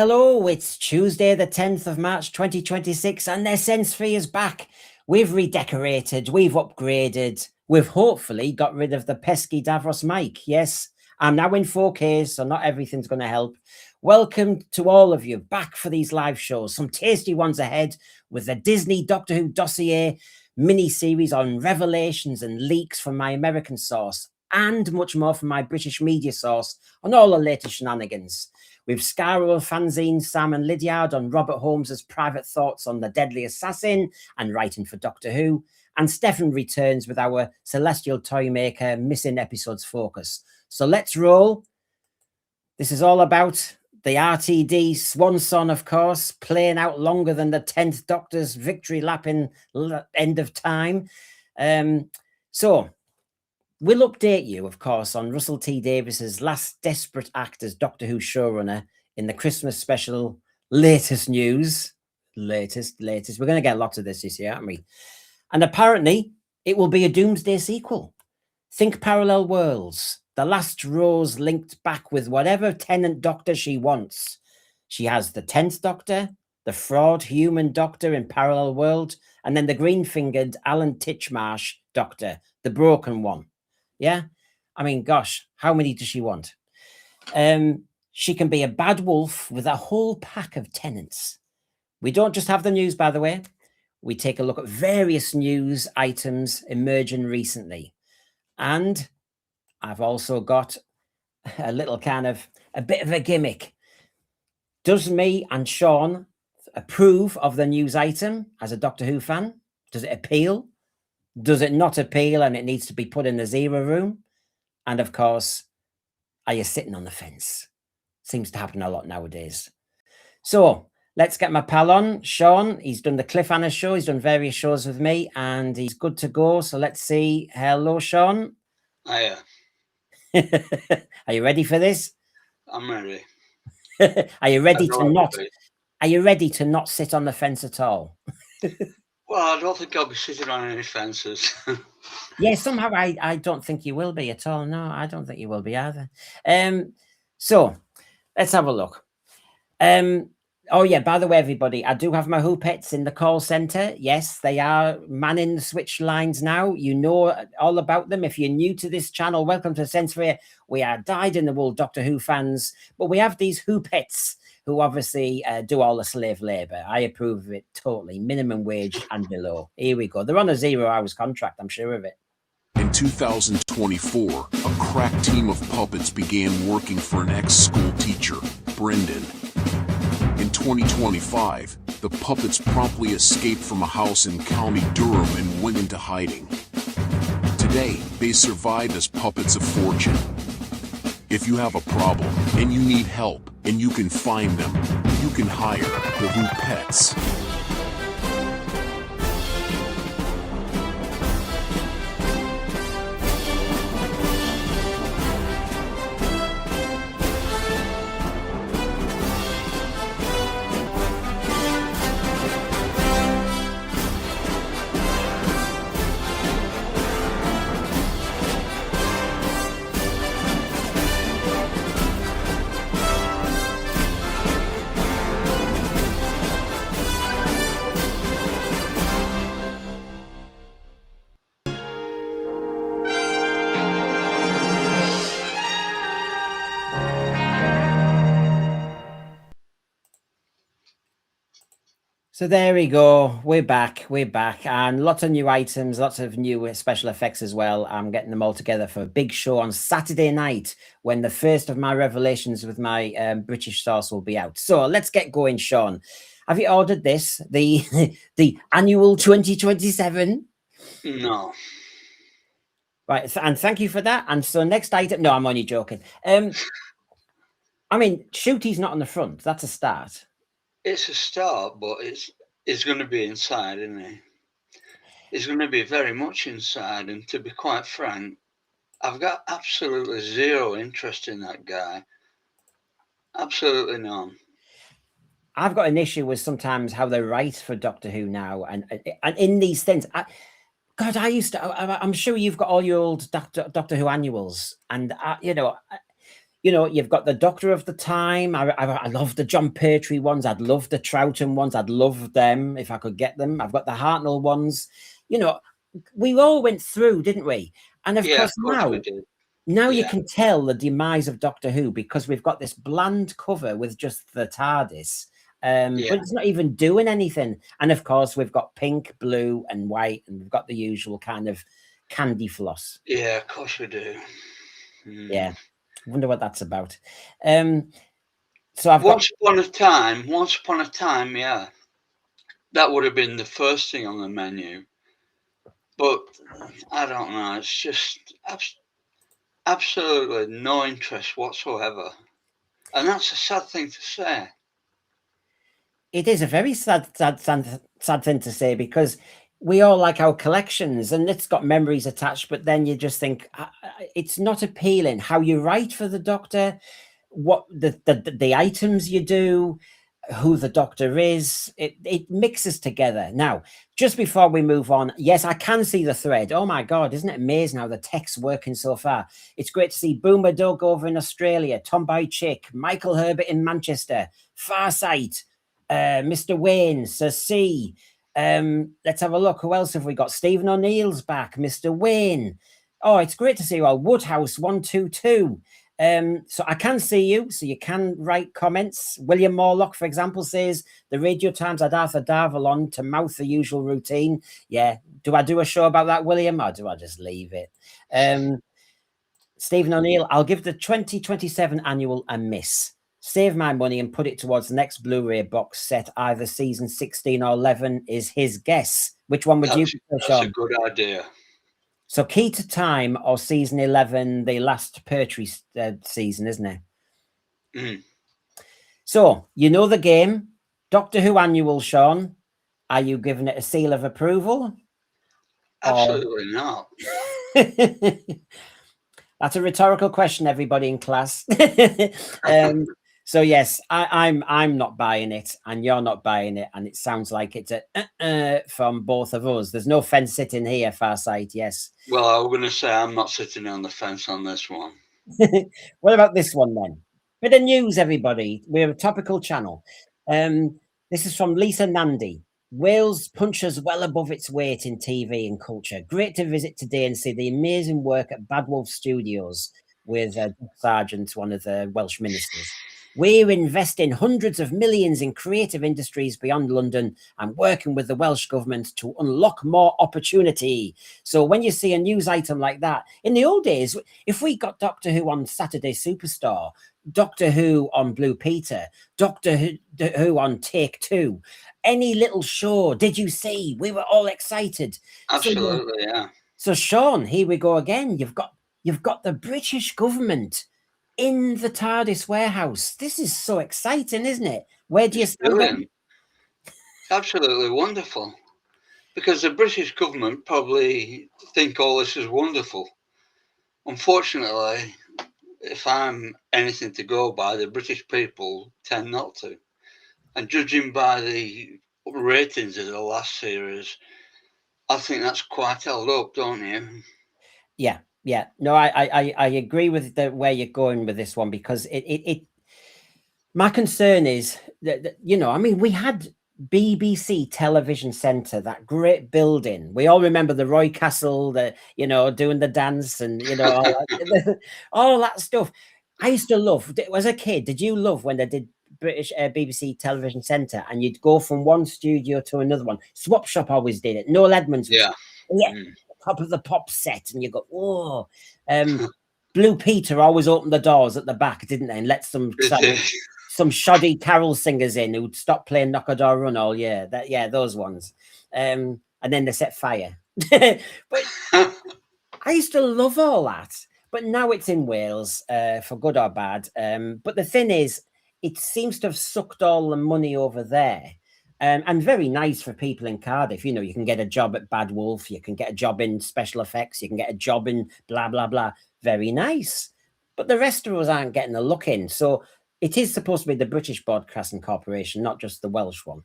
Hello, it's Tuesday, the 10th of March 2026, and their Sense3 is back. We've redecorated, we've upgraded, we've hopefully got rid of the pesky Davros mic. Yes, I'm now in 4K, so not everything's going to help. Welcome to all of you back for these live shows. Some tasty ones ahead with the Disney Doctor Who dossier mini-series on revelations and leaks from my American source, and much more from my British media source on all the latest shenanigans. We've Scarrow, Fanzine, Sam and Lydiard on Robert Holmes's private thoughts on the deadly assassin and writing for Doctor Who. And Stefan returns with our Celestial Toymaker missing episodes focus. So let's roll. This is all about the RTD Swan Song, of course, playing out longer than the 10th Doctor's victory lap in End of Time. So we'll update you, of course, on Russell T Davies's last desperate act as Doctor Who showrunner in the Christmas special. Latest news. Latest. We're going to get lots of this year, aren't we? And apparently, it will be a Doomsday sequel. Think parallel worlds. The last Rose linked back with whatever Tennant Doctor she wants. She has the 10th Doctor, the fraud human Doctor in parallel world, and then the green-fingered Alan Titchmarsh Doctor, the broken one. Yeah, I mean, gosh, how many does she want? She can be a bad wolf with a whole pack of tenants. We don't just have the news, by the way. We take a look at various news items emerging recently. And I've also got a little a bit of a gimmick. Does me and Sean approve of the news item as a Doctor Who fan? Does it appeal? Does it not appeal and it needs to be put in the zero room? And of course, are you sitting on the fence? Seems to happen a lot nowadays. So let's get my pal on, Sean. He's done the Cliffhanger show. He's done various shows with me and he's good to go. So let's see. Hello, Sean. Hiya. Are you ready for this? I'm ready. Are you ready to not? Are you ready to not sit on the fence at all? Well, I don't think I'll be sitting on any fences. Yeah, somehow I don't think you will be at all. No, I don't think you will be either. So let's have a look. Oh yeah, by the way, everybody, I do have my Who pets in the call center. Yes, they are manning the switch lines now. You know all about them. If you're new to this channel, welcome to Sense3. We are dyed-in-the-wool Doctor Who fans, but we have these Who pets who obviously do all the slave labor. I approve of it totally. Minimum wage and below. Here we go. They're on a 0 hours contract. I'm sure of it. In 2024, a crack team of puppets began working for an ex-school teacher, Brendan. In 2025, the puppets promptly escaped from a house in County Durham and went into hiding. Today, they survive as puppets of fortune. If you have a problem and you need help and you can find them, you can hire the Who Pets. So there we go. We're back. And lots of new items, lots of new special effects as well. I'm getting them all together for a big show on Saturday night when the first of my revelations with my British source will be out. So let's get going, Sean. Have you ordered this? The annual 2027? No. Right. And thank you for that. And so next item. No, I'm only joking. I mean, Shooty's not on the front. That's a start. It's a start, but it's going to be inside, isn't it? It's going to be very much inside. And to be quite frank, I've got absolutely zero interest in that guy. Absolutely none. I've got an issue with sometimes how they write for Doctor Who now. And in these things, God, I'm sure you've got all your old Doctor Who annuals. And, you know, you've got the Doctor of the Time. I love the John Pertwee ones. I'd love the Troughton ones. I'd love them if I could get them. I've got the Hartnell ones. You know, we all went through, didn't we? And of Yeah, course, of course we did. now you Yeah. can tell the demise of Doctor Who because we've got this bland cover with just the TARDIS. Yeah. But it's not even doing anything. And of course, we've got pink, blue, and white, and we've got the usual kind of candy floss. Yeah, of course we do. Yeah. I wonder what that's about. So I've once upon a time, yeah, that would have been the first thing on the menu. But I don't know. It's just absolutely no interest whatsoever, and that's a sad thing to say. It is a very sad thing to say because we all like our collections and it's got memories attached, but then you just think it's not appealing how you write for the Doctor, what the items you do, who the Doctor is. It mixes together. Now, just before we move on, yes, I can see the thread. Oh my God, isn't it amazing how the tech's working so far? It's great to see Boomer Doug over in Australia, Tomboy Chick, Michael Herbert in Manchester, Farsight, Mr. Wayne, Sir C. Let's have a look. Who else have we got? Stephen O'Neill's back, Mr. Wayne. Oh, it's great to see you all. Woodhouse 122. So I can see you, so you can write comments. William Morlock, for example, says the Radio Times had Arthur Darvill on to mouth the usual routine. Yeah. Do I do a show about that, William, or do I just leave it? Stephen O'Neill, I'll give the 2027 annual a miss. Save my money and put it towards the next Blu-ray box set. Either season 16 or 11 is his guess. Which one would you prefer, Sean? That's a good idea. So Key to Time or season 11, the last Pertwee season, isn't it? Mm. So, you know the game. Doctor Who annual, Sean. Are you giving it a seal of approval? Absolutely not. That's a rhetorical question, everybody in class. So yes, I'm not buying it, and you're not buying it, and it sounds like it's a from both of us. There's no fence sitting here, Farsight. Yes. Well, I was going to say I'm not sitting on the fence on this one. What about this one then? Bit of news, everybody. We're a topical channel. This is from Lisa Nandy. Wales punches well above its weight in TV and culture. Great to visit today and see the amazing work at Bad Wolf Studios with Sargent, one of the Welsh ministers. We're investing hundreds of millions in creative industries beyond London and working with the Welsh government to unlock more opportunity. So when you see a news item like that, in the old days, if we got Doctor Who on Saturday Superstar, Doctor Who on Blue Peter, Doctor Who on Take Two, any little show, did you see? We were all excited. Absolutely, yeah. So Sean, here we go again. You've got the British government in the TARDIS warehouse. This is so exciting, isn't it? Where do you stand? Brilliant. Absolutely wonderful. Because the British government probably think all this is wonderful. Unfortunately, if I'm anything to go by, the British people tend not to. And judging by the ratings of the last series, I think that's quite held up, don't you? Yeah. No, I agree with where you're going with this one, because it my concern is that, you know, I mean, we had BBC Television Centre, that great building. We all remember the Roy Castle, doing the dance and, all that stuff. I used to love, as a kid, did you love when they did British BBC Television Centre and you'd go from one studio to another one? Swap Shop always did it. Noel Edmonds was top of the pop set, and you go, whoa. Blue Peter always opened the doors at the back, didn't they, and let some shoddy carol singers in who'd stop playing Knock a Door Run all year. Those ones. And then they set fire. But I used to love all that. But now it's in Wales, for good or bad. But the thing is, it seems to have sucked all the money over there. And very nice for people in Cardiff. You know, you can get a job at Bad Wolf, you can get a job in special effects, you can get a job in blah, blah, blah. Very nice. But the rest of us aren't getting a look in. So it is supposed to be the British Broadcasting Corporation, not just the Welsh one.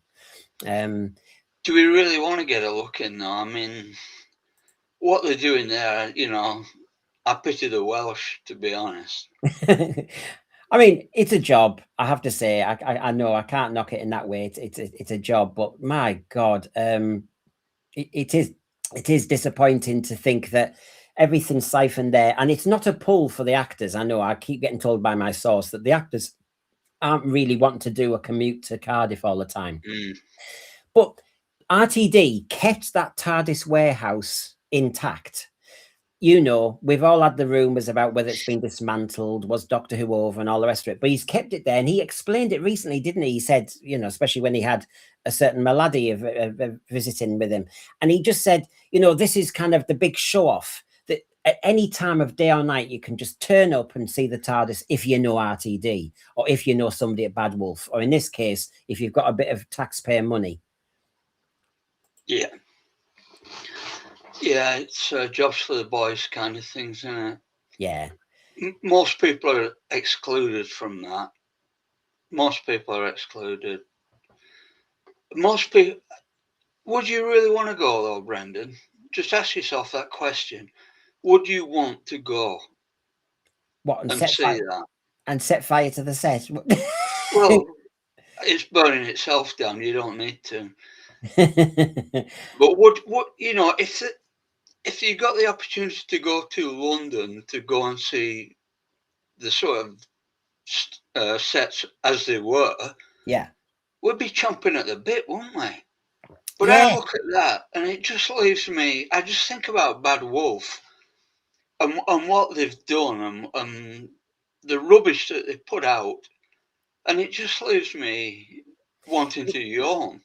Do we really want to get a look in, though? I mean, what they're doing there, I pity the Welsh, to be honest. I mean, it's a job. I have to say, I know I can't knock it in that way. It's a job, but my God, it is disappointing to think that everything's siphoned there, and it's not a pull for the actors. I know I keep getting told by my source that the actors aren't really wanting to do a commute to Cardiff all the time. But RTD kept that TARDIS warehouse intact. You know, we've all had the rumours about whether it's been dismantled, was Doctor Who over, and all the rest of it. But he's kept it there, and he explained it recently, didn't he? He said, you know, especially when he had a certain malady of visiting with him, and he just said, you know, this is kind of the big show off that at any time of day or night you can just turn up and see the TARDIS if you know RTD, or if you know somebody at Bad Wolf, or in this case, if you've got a bit of taxpayer money. Yeah. Yeah, it's jobs for the boys kind of things, isn't it? Yeah. Most people are excluded from that. Most people are excluded. Most people. Would you really want to go, though, Brendan? Just ask yourself that question. Would you want to go What, and and see that? And set fire to the set? Well, it's burning itself down. You don't need to. But would you know, if you got the opportunity to go to London to go and see the sort of sets as they were, yeah, we'd be chomping at the bit, wouldn't we? But yeah. I look at that and it just leaves me. I just think about Bad Wolf and what they've done and the rubbish that they put out, and it just leaves me wanting to yawn.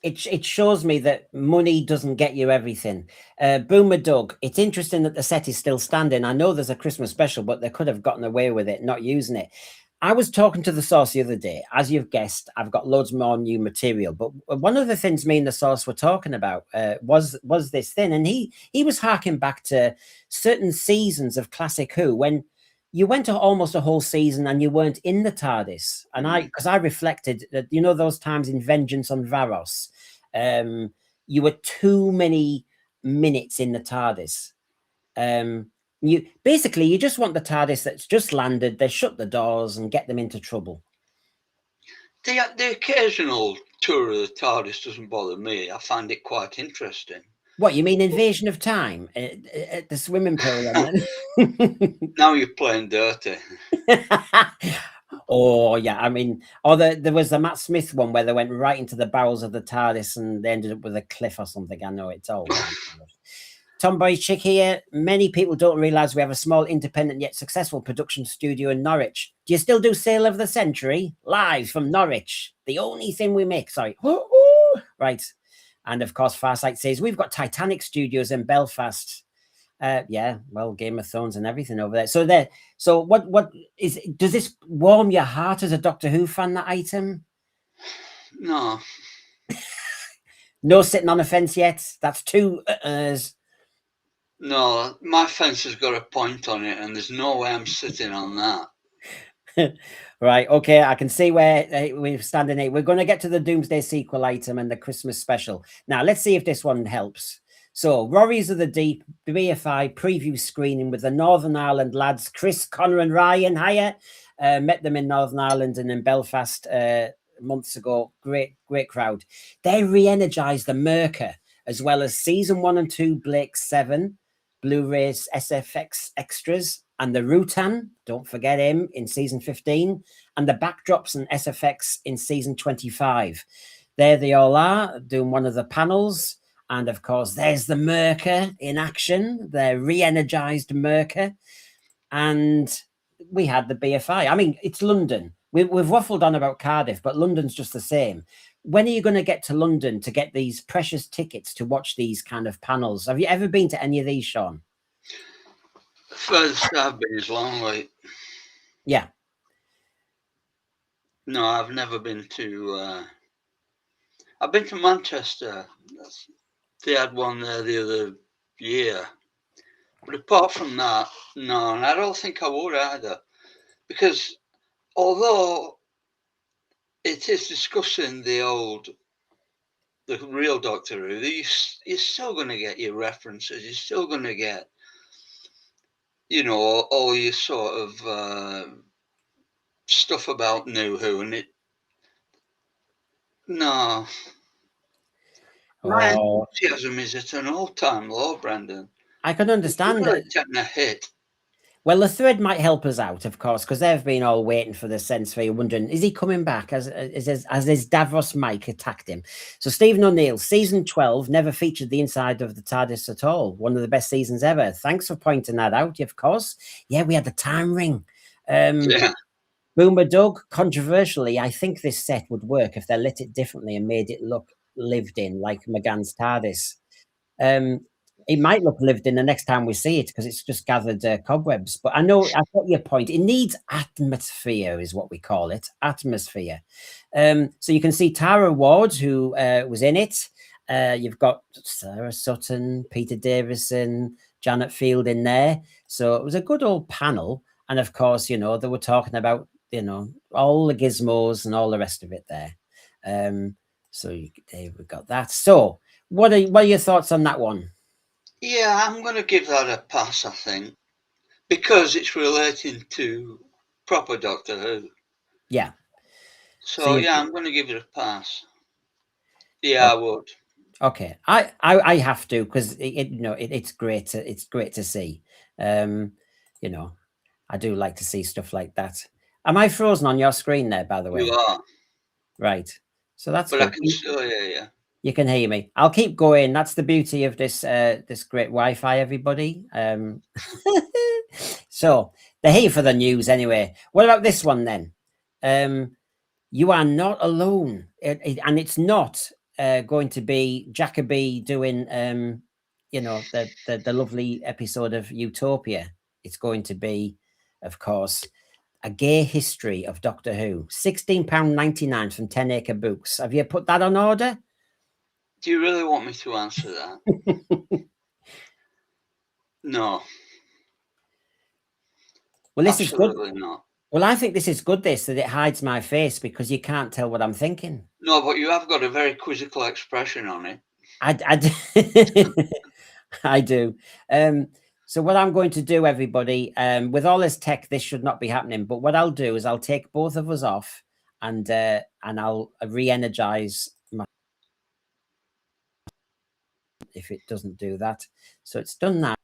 It shows me that money doesn't get you everything. Boomer Doug, it's interesting that the set is still standing. I know there's a Christmas special, but they could have gotten away with it, not using it. I was talking to the source the other day. As you've guessed, I've got loads more new material. But one of the things me and the source were talking about was this thing. And he was harking back to certain seasons of Classic Who when you went to almost a whole season and you weren't in the TARDIS. And because I reflected that, you know, those times in Vengeance on Varos, you were too many minutes in the TARDIS. You just want the TARDIS that's just landed, they shut the doors and get them into trouble. The occasional tour of the TARDIS doesn't bother me. I find it quite interesting. What, you mean Invasion of Time at the swimming pool? Now you're playing dirty. Oh yeah, I mean, there was the Matt Smith one where they went right into the bowels of the TARDIS and they ended up with a cliff or something. I know it's all. Tomboy Chick here. Many people don't realise we have a small, independent yet successful production studio in Norwich. Do you still do Sale of the Century? Live from Norwich. The only thing we make. Sorry. Right. And of course, Farsight says, we've got Titanic Studios in Belfast. Yeah, well, Game of Thrones and everything over there. So what does this warm your heart as a Doctor Who fan, that item? No. No sitting on a fence yet? That's two No, my fence has got a point on it and there's no way I'm sitting on that. Right, okay, I can see where we're standing here. We're going to get to the Doomsday sequel item and the Christmas special. Now, let's see if this one helps. So, Warriors of the Deep, BFI preview screening with the Northern Ireland lads, Chris, Connor and Ryan. Hiya. Met them in Northern Ireland and in Belfast months ago. Great crowd. They re-energized the Merker, as well as Season 1 and 2 Blake 7, Blu-rays SFX extras, and the Rutan, don't forget him, in Season 15, and the backdrops and SFX in Season 25. There they all are, doing one of the panels. And of course, there's the Merker in action, the re-energized Merker. And we had the BFI. I mean, it's London. We've waffled on about Cardiff, but London's just the same. When are you going to get to London to get these precious tickets to watch these kind of panels? Have you ever been to any of these, Sean? The furthest I've been is Longleat. Yeah. No, I've never been to... I've been to Manchester. They had one there the other year. But apart from that, no, and I don't think I would either. Because although it is discussing the real Doctor Who, you're still going to get your references. You're still going to get you know, all your sort of stuff about New Who, and no. My Oh, enthusiasm is at an all-time low, Brendan. I can It's understand really that. taken a hit. Well, the thread might help us out, of course, because they've been all waiting for the sense for you, wondering, is he coming back? As his Davros Mike attacked him. So Stephen O'Neill, season 12, never featured the inside of the TARDIS at all. One of the best seasons ever. Thanks for pointing that out, of course. Yeah, we had the time ring. Yeah. Boomer Doug, controversially, I think this set would work if they lit it differently and made it look lived in, like McGann's TARDIS. It might look lived in the next time we see it because it's just gathered cobwebs. But I know I've got your point. It needs atmosphere, is what we call it. Atmosphere. So you can see Tara Ward, who was in it. You've got Sarah Sutton, Peter Davison, Janet Field in there. So it was a good old panel. And of course, you know, they were talking about, you know, all the gizmos and all the rest of it there. So there we got that. So what are your thoughts on that one? Yeah, I'm going to give that a pass, I think, because it's relating to proper Doctor Who. Yeah. So yeah, I'm going to give it a pass. Yeah, I would. Okay, I have to, because you know it's great to see. You know, I do like to see stuff like that. Am I frozen on your screen there, by the way? You are, Right. So that's but I good. can still hear you. You can hear me. I'll keep going. That's the beauty of this this great Wi-Fi, everybody. So they're here for the news anyway. What about this one then? You are not alone, and it's not going to be Jacoby doing you know, the lovely episode of Utopia. It's going to be, of course, a gay history of Doctor Who. £16.99 from 10 Acre Books. Have you put that on order? Do you really want me to answer that? No, Well, this is good. absolutely not. Well, I think this is good, this, that it hides my face because you can't tell what I'm thinking. No, but you have got a very quizzical expression on it. I do. So what I'm going to do, everybody, with all this tech, this should not be happening. But what I'll do is I'll take both of us off and I'll re-energize my, if it doesn't do that. So it's done now.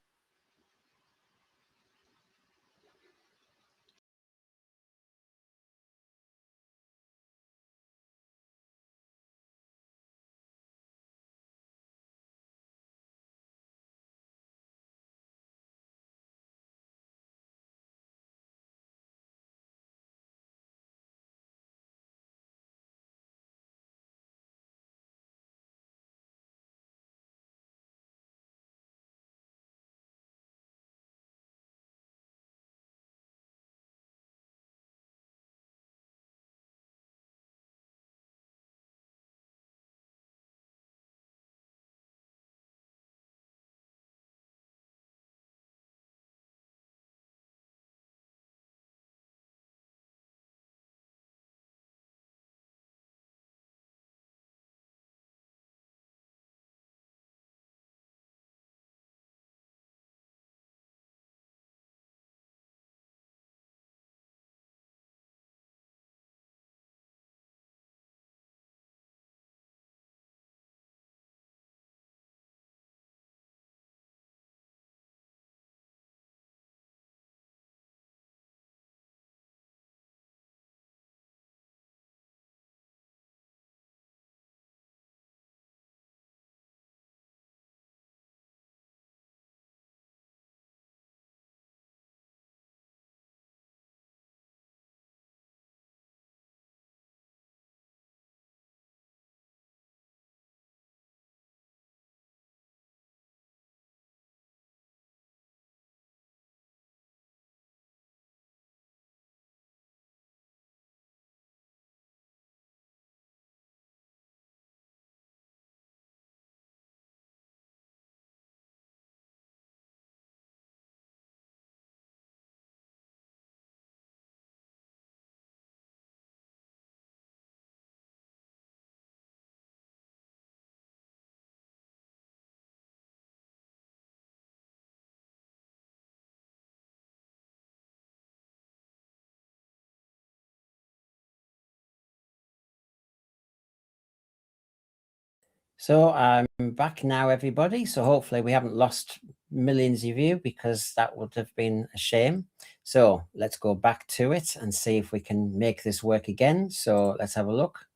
So I'm back now, everybody. So hopefully we haven't lost millions of you, because that would have been a shame. So let's go back to it and see if we can make this work again. So let's have a look.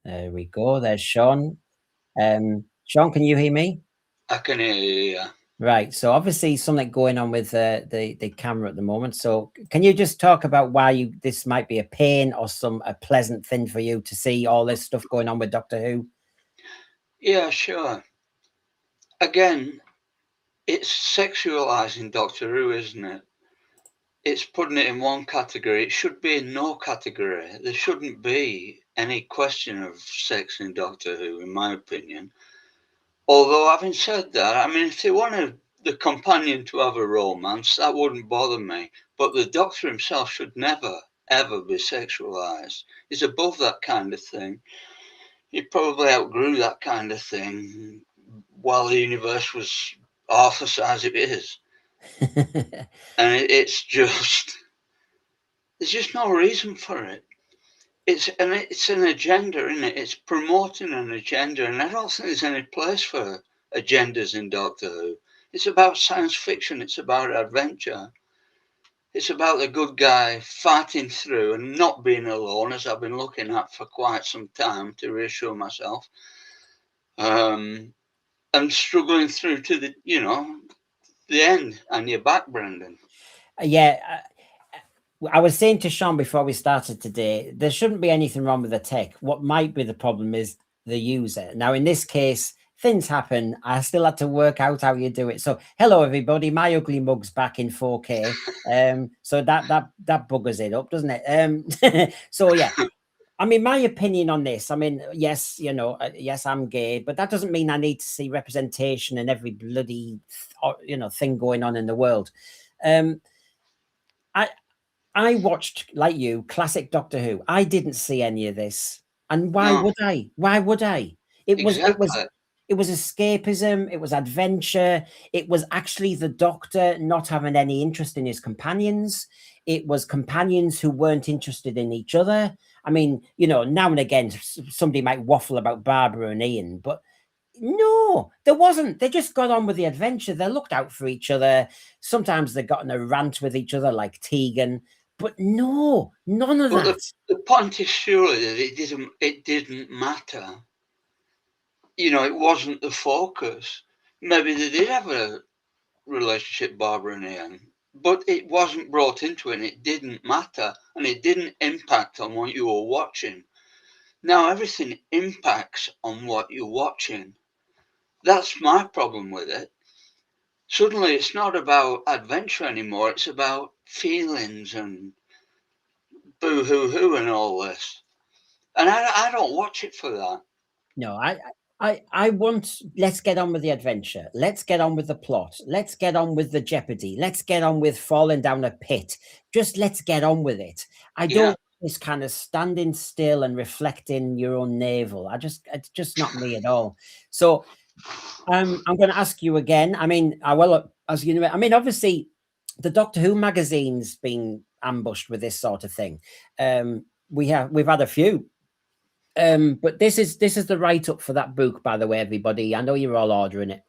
There we go. There's Sean. Sean, can you hear me? I can hear you, yeah. Right. So obviously something going on with the camera at the moment. So can you just talk about why this might be a pain or a pleasant thing for you to see all this stuff going on with Doctor Who? Yeah, sure. Again, it's sexualizing Doctor Who, isn't it? It's putting it in one category. It should be in no category. There shouldn't be any question of sex in Doctor Who, in my opinion. Although, having said that, I mean, if they wanted the companion to have a romance, that wouldn't bother me. But the Doctor himself should never, ever be sexualized. He's above that kind of thing. He probably outgrew that kind of thing while the universe was half the size it is. And it's just, there's just no reason for it. It's an agenda, isn't it? It's promoting an agenda, and I don't think there's any place for agendas in Doctor Who. It's about science fiction. It's about adventure. It's about the good guy fighting through and not being alone, as I've been looking at for quite some time to reassure myself, and struggling through to the end. And you're back, Brendan. Yeah. I was saying to Sean before we started today, there shouldn't be anything wrong with the tech. What might be the problem is the user. Now, in this case, things happen. I still had to work out how you do it. So, hello everybody, my ugly mug's back in 4K. So that buggers it up, doesn't it? So yeah. I mean, my opinion on this, I mean, yes, yes, I'm gay, but that doesn't mean I need to see representation in every bloody, thing going on in the world. I watched, like you, classic Doctor Who. I didn't see any of this. And why No. would I? Why would I? It was escapism, it was adventure, it was actually the Doctor not having any interest in his companions. It was companions who weren't interested in each other. I mean, now and again somebody might waffle about Barbara and Ian, but no, there wasn't. They just got on with the adventure. They looked out for each other. Sometimes they got in a rant with each other, like Tegan. But no, none of that. The point is surely that it didn't matter. It wasn't the focus. Maybe they did have a relationship, Barbara and Ian, but it wasn't brought into it, and it didn't matter, and it didn't impact on what you were watching. Now everything impacts on what you're watching. That's my problem with it. Suddenly it's not about adventure anymore, it's about feelings and boo-hoo-hoo and all this. And I don't watch it for that. No, I want, let's get on with the adventure. Let's get on with the plot. Let's get on with the jeopardy. Let's get on with falling down a pit. Just let's get on with it. I don't want this kind of standing still and reflecting your own navel. It's just not me at all. So I'm going to ask you again. I mean, obviously the Doctor Who magazine's been ambushed with this sort of thing. We've had a few. But this is the write-up for that book, by the way, everybody. I know you're all ordering it.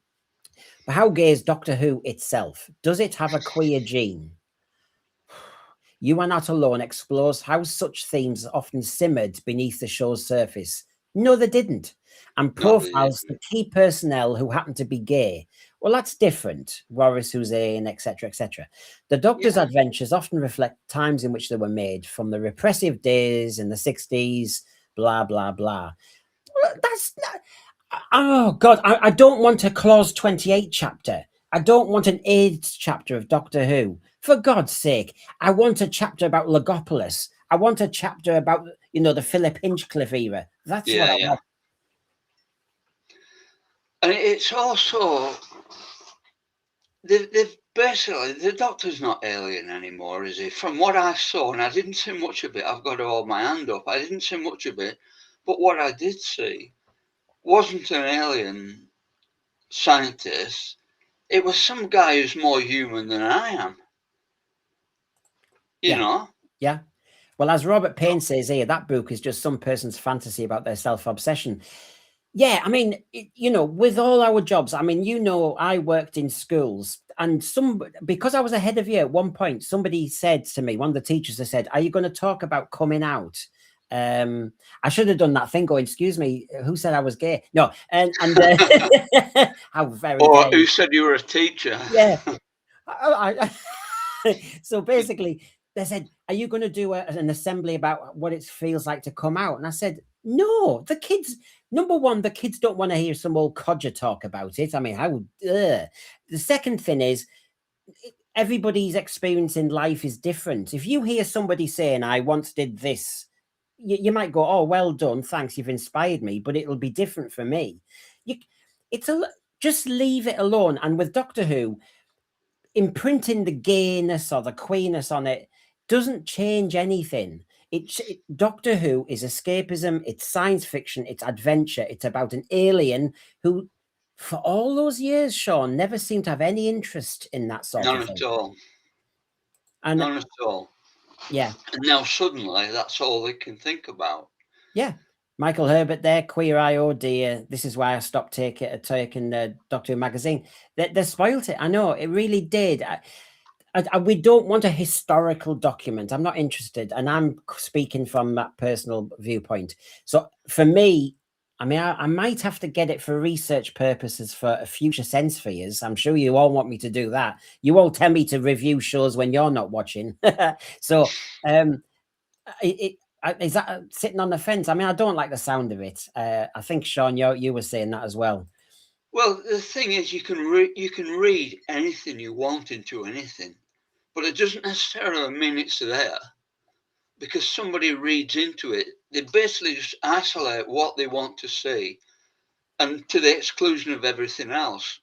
But how gay is Doctor Who itself? Does it have a queer gene? You Are Not Alone explores how such themes often simmered beneath the show's surface. No, they didn't. And profiles the key personnel who happen to be gay. Well, that's different. Warris Hussein, etc., etc. The Doctor's adventures often reflect times in which they were made, from the repressive days in the 60s, blah, blah, blah. That's not, oh, God, I don't want a Clause 28 chapter. I don't want an AIDS chapter of Doctor Who. For God's sake, I want a chapter about Logopolis. I want a chapter about, the Philip Hinchcliffe era. That's what I want. And it's also, they've basically, the Doctor's not alien anymore, is he? From what I saw, and I didn't see much of it, I've got to hold my hand up. I didn't see much of it, but what I did see wasn't an alien scientist. It was some guy who's more human than I am. You know? Yeah. Well, as Robert Payne says here, that book is just some person's fantasy about their self-obsession. Yeah, I mean, with all our jobs, I mean, I worked in schools, and because I was ahead of you at one point, somebody said to me, one of the teachers has said, "Are you going to talk about coming out?" I should have done that thing going, "Excuse me, who said I was gay?" No, and how very Or dare who you. said you were a teacher? Yeah. So basically, they said, "Are you going to do an assembly about what it feels like to come out?" And I said, "No, the kids. Number one, the kids don't want to hear some old codger talk about it. I mean, how? The second thing is, everybody's experience in life is different. If you hear somebody saying, 'I once did this,' you might go, 'Oh, well done, thanks, you've inspired me,' but it'll be different for me. You, it's a just leave it alone. And with Doctor Who, imprinting the gayness or the queerness on it doesn't change anything. Doctor Who is escapism, it's science fiction, it's adventure. It's about an alien who, for all those years, Sean, never seemed to have any interest in that sort None of at thing. all. And None at all. yeah, And now suddenly that's all they can think about. yeah. Michael Herbert there, Queer Eye, oh dear. This is why I stopped taking Doctor Who magazine. They spoilt it. I know, it really did. We don't want a historical document. I'm not interested, and I'm speaking from that personal viewpoint. So for me, I mean, I might have to get it for research purposes for a future sense spheres. I'm sure you all want me to do that. You all tell me to review shows when you're not watching. So, is that sitting on the fence? I mean, I don't like the sound of it. I think Sean, you were saying that as well. Well, the thing is, you can read anything you want into anything, but it doesn't necessarily mean it's there because somebody reads into it. They basically just isolate what they want to see, and to the exclusion of everything else.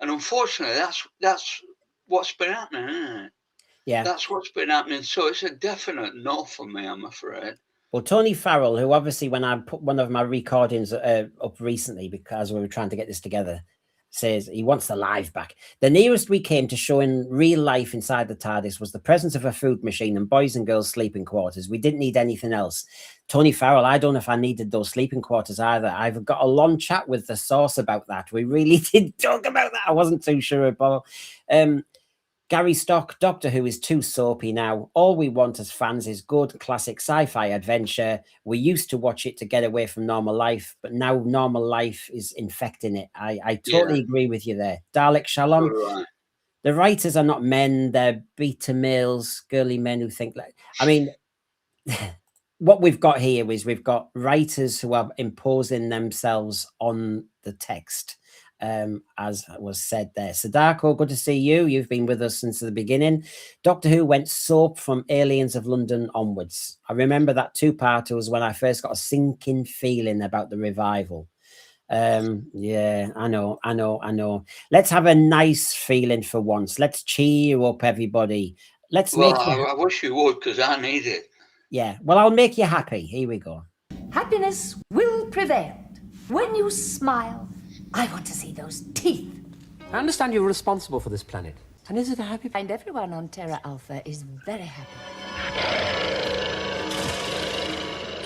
And unfortunately, that's what's been happening, isn't it? Yeah. That's what's been happening. So it's a definite no for me, I'm afraid. Well, Tony Farrell, who obviously, when I put one of my recordings up recently because we were trying to get this together, says he wants the live back. The nearest we came to showing real life inside the TARDIS was the presence of a food machine and boys and girls sleeping quarters. We didn't need anything else. Tony Farrell, I don't know if I needed those sleeping quarters either. I've got a long chat with the source about that. We really did talk about that. I wasn't too sure about. Gary Stock, Doctor Who is too soapy now. All we want as fans is good classic sci-fi adventure. We used to watch it to get away from normal life, but now normal life is infecting it. I totally agree with you there. Dalek Shalom. Right. The writers are not men, they're beta males, girly men who think like, I mean, what we've got here is we've got writers who are imposing themselves on the text. As was said there. Sadako, good to see you. You've been with us since the beginning. Doctor Who went soap from Aliens of London onwards. I remember that two-parter was when I first got a sinking feeling about the revival. Yeah, I know. Let's have a nice feeling for once. Let's cheer up everybody. I wish you would, because I need it. Yeah, well, I'll make you happy. Here we go. Happiness will prevail. When you smile, I want to see those teeth. I understand you're responsible for this planet. And is it a happy... And everyone on Terra Alpha is very happy.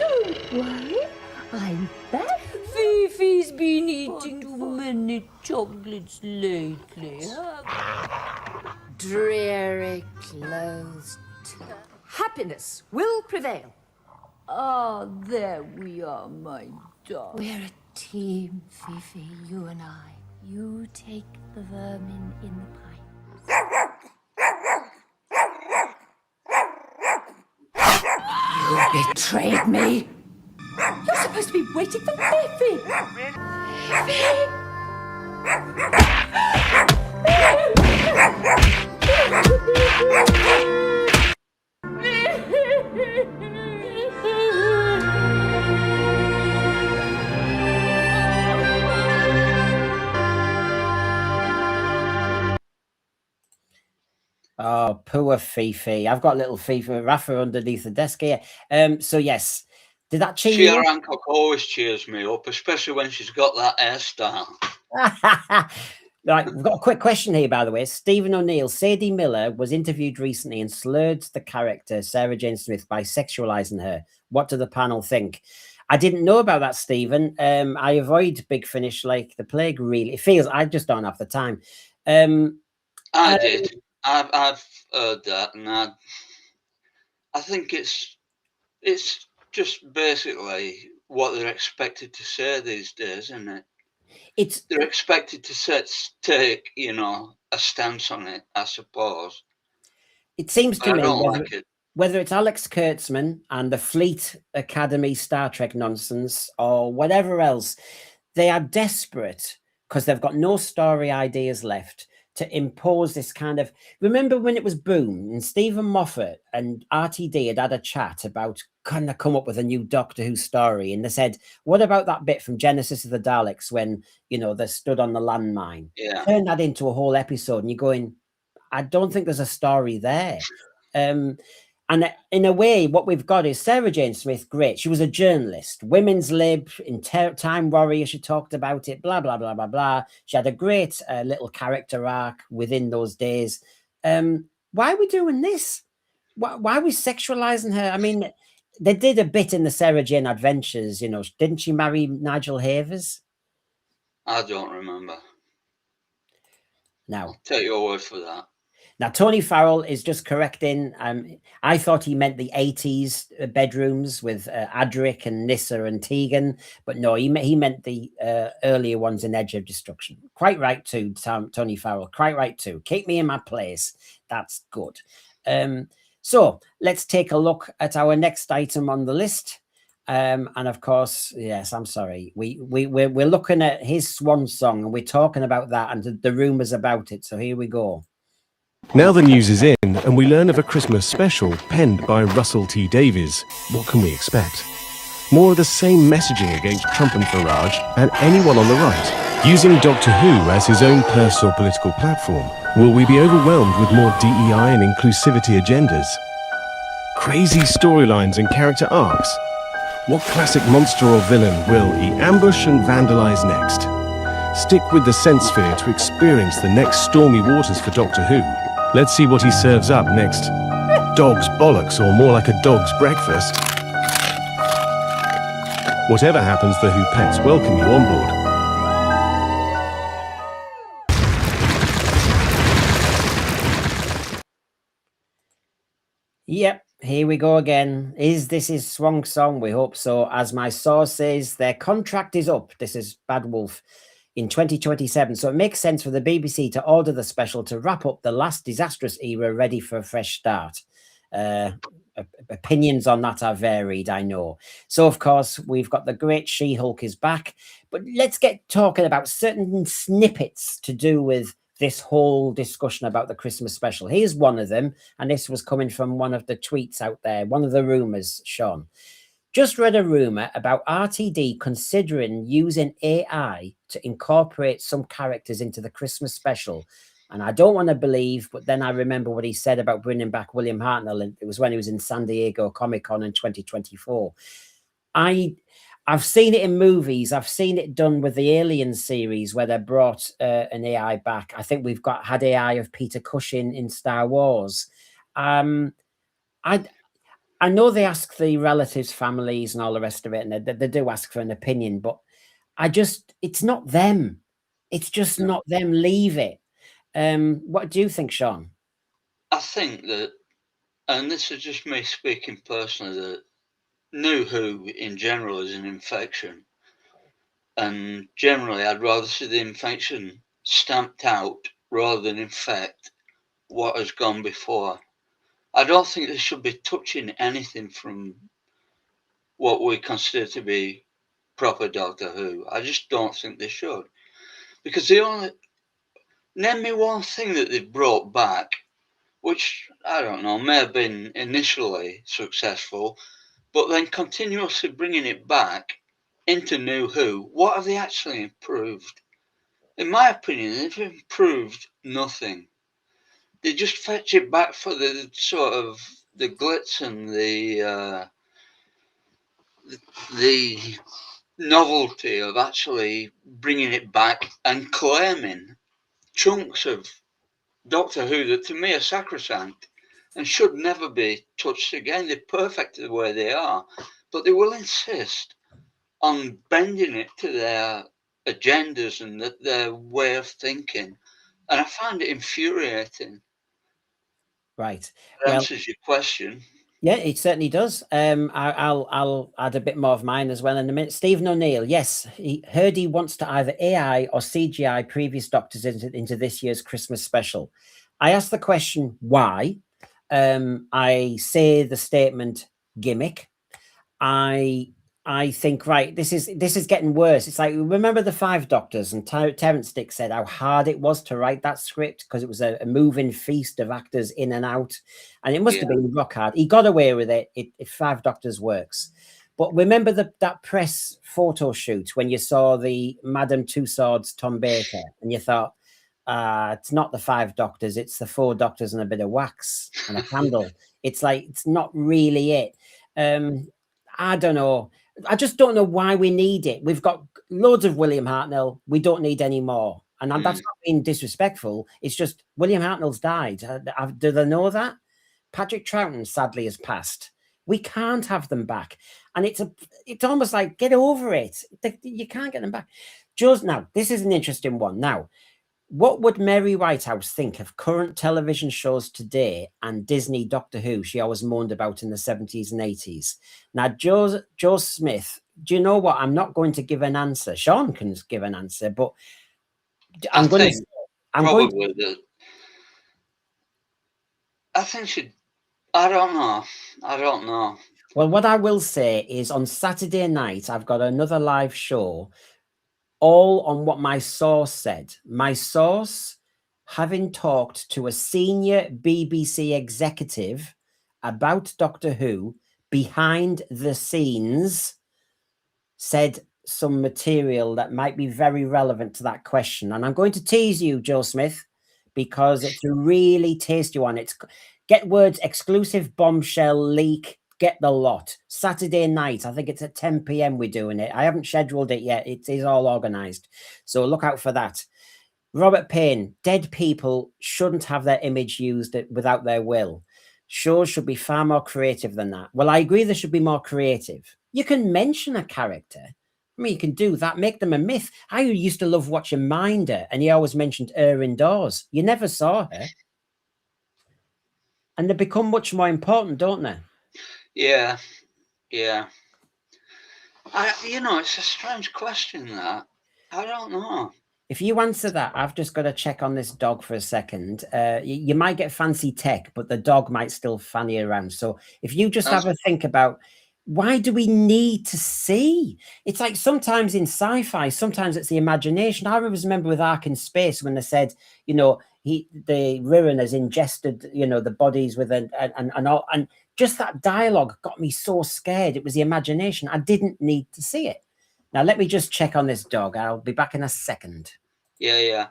Don't worry, I'm back. Fifi's been eating too many chocolates lately. Dreary closed. Happiness will prevail. Ah, there we are, my darling. We're a team, Fifi, you and I. You take the vermin in the pipe. You betrayed me. You're supposed to be waiting for Fifi. Oh, poor Fifi. I've got little Fifi Rafa underneath the desk here. So yes, did that cheer you Cheer up? Hancock always cheers me up, especially when she's got that hairstyle. Right, we've got a quick question here, by the way. Stephen O'Neill, Sadie Miller was interviewed recently and slurred the character Sarah Jane Smith by sexualizing her. What do the panel think? I didn't know about that, Stephen. I avoid Big Finish like the plague. Really, it feels I just don't have the time. I did. I've heard that, and I think it's just basically what they're expected to say these days, isn't it? They're expected to take, a stance on it, I suppose. It seems to But I me don't like it. whether it's Alex Kurtzman and the Fleet Academy Star Trek nonsense or whatever else, they are desperate because they've got no story ideas left to impose this kind of. Remember when it was Boom and Stephen Moffat and RTD had a chat about kind of come up with a new Doctor Who story, and they said, "What about that bit from Genesis of the Daleks when they stood on the landmine?" Yeah. Turn that into a whole episode, and you're going, I don't think there's a story there. And in a way, what we've got is Sarah Jane Smith, great. She was a journalist, women's lib, in Time Warrior, she talked about it, blah, blah, blah, blah, blah. She had a great little character arc within those days. Why are we doing this? Why are we sexualizing her? I mean, they did a bit in the Sarah Jane Adventures, didn't she marry Nigel Havers? I don't remember. Now, I'll take your word for that. Now, Tony Farrell is just correcting. I thought he meant the 80s bedrooms with Adric and Nyssa and Tegan, but no, he meant the earlier ones in Edge of Destruction. Quite right too, Tony Farrell. Quite right too. Keep me in my place. That's good. So let's take a look at our next item on the list. And of course, yes, I'm sorry. We're looking at his swan song, and we're talking about that and the rumors about it. So here we go. Now the news is in, and we learn of a Christmas special penned by Russell T Davies. What can we expect? More of the same messaging against Trump and Farage and anyone on the right, using Doctor Who as his own personal political platform. Will we be overwhelmed with more DEI and inclusivity agendas? Crazy storylines and character arcs? What classic monster or villain will he ambush and vandalize next? Stick with the Sense Sphere to experience the next stormy waters for Doctor Who. Let's see what he serves up next. Dog's bollocks, or more like a dog's breakfast. Whatever happens, the Who pets welcome you on board. Yep, here we go again. Is this his swan song? We hope so. As my source says, their contract is up. This is Bad Wolf. In 2027, so it makes sense for the BBC to order the special to wrap up the last disastrous era, ready for a fresh start. Opinions on that are varied, I know. So, of course, we've got the great She-Hulk is back, but let's get talking about certain snippets to do with this whole discussion about the Christmas special. Here's one of them, and this was coming from one of the tweets out there, one of the rumors, Sean. Just read a rumor about RTD considering using AI to incorporate some characters into the Christmas special. And I don't want to believe, but then I remember what he said about bringing back William Hartnell. And it was when he was in San Diego Comic-Con in 2024. I've seen it in movies. I've seen it done with the Alien series where they brought an AI back. I think we've had AI of Peter Cushing in Star Wars. I know they ask the relatives, families, and all the rest of it, and they do ask for an opinion, but it's not them. It's just not them. Leave it. What do you think, Sean? I think that, and this is just me speaking personally, that New Who in general is an infection. And generally, I'd rather see the infection stamped out rather than infect what has gone before. I don't think they should be touching anything from what we consider to be proper Doctor Who. I just don't think they should. Because name me one thing that they've brought back, which, I don't know, may have been initially successful, but then continuously bringing it back into New Who, what have they actually improved? In my opinion, they've improved nothing. They just fetch it back for the sort of the glitz and the novelty of actually bringing it back and claiming chunks of Doctor Who that to me are sacrosanct and should never be touched again. They're perfect the way they are, but they will insist on bending it to their agendas and their way of thinking. And I find it infuriating. Right. That Well, answers your question. yeah, it certainly does. I'll add a bit more of mine as well in a minute. Stephen O'Neill, yes, he heard he wants to either AI or CGI previous Doctors into this year's Christmas special. I asked the question why. I say the statement gimmick. I think, right, this is getting worse. It's like, remember the Five Doctors, and Terrence Dick said how hard it was to write that script because it was a moving feast of actors in and out, and it must have been rock hard. He got away with it. If Five Doctors works. But remember that press photo shoot when you saw the Madame Tussauds Tom Baker, and you thought, it's not the Five Doctors, it's the Four Doctors and a bit of wax and a candle. It's like, it's not really it. I don't know. I just don't know why we need it. We've got loads of William Hartnell. We don't need any more. And that's not being disrespectful. It's just William Hartnell's died. Do they know that? Patrick Troughton sadly has passed. We can't have them back. And it's almost like, get over it. You can't get them back. Now, this is an interesting one. Now, what would Mary Whitehouse think of current television shows today and Disney Doctor Who she always moaned about in the 70s and 80s? Now, Joe Smith, do you know what? I'm not going to give an answer. Sean can give an answer, but I think I don't know. Well, what I will say is on Saturday night, I've got another live show all on what my source said. My source, having talked to a senior BBC executive about Doctor Who behind the scenes, said some material that might be very relevant to that question. And I'm going to tease you, Joe Smith, because it's a really tasty one. It's get words exclusive bombshell leak. Get the lot. Saturday night, I think it's at 10 p.m. we're doing it. I haven't scheduled it yet. It is all organized. So look out for that. Robert Payne, dead people shouldn't have their image used without their will. Shows should be far more creative than that. Well, I agree they should be more creative. You can mention a character. I mean, you can do that, make them a myth. I used to love watching Minder, and he always mentioned her indoors. You never saw her. And they become much more important, don't they? Yeah. It's a strange question, that. I don't know. If you answer that, I've just got to check on this dog for a second. You might get fancy tech, but the dog might still fanny around. So if you just have a think about, why do we need to see? It's like sometimes in sci-fi, sometimes it's the imagination. I always remember with Ark in Space when they said, the Riran has ingested, the bodies with and just that dialogue got me so scared. It was the imagination. I didn't need to see it. Now, let me just check on this dog. I'll be back in a second. Yeah,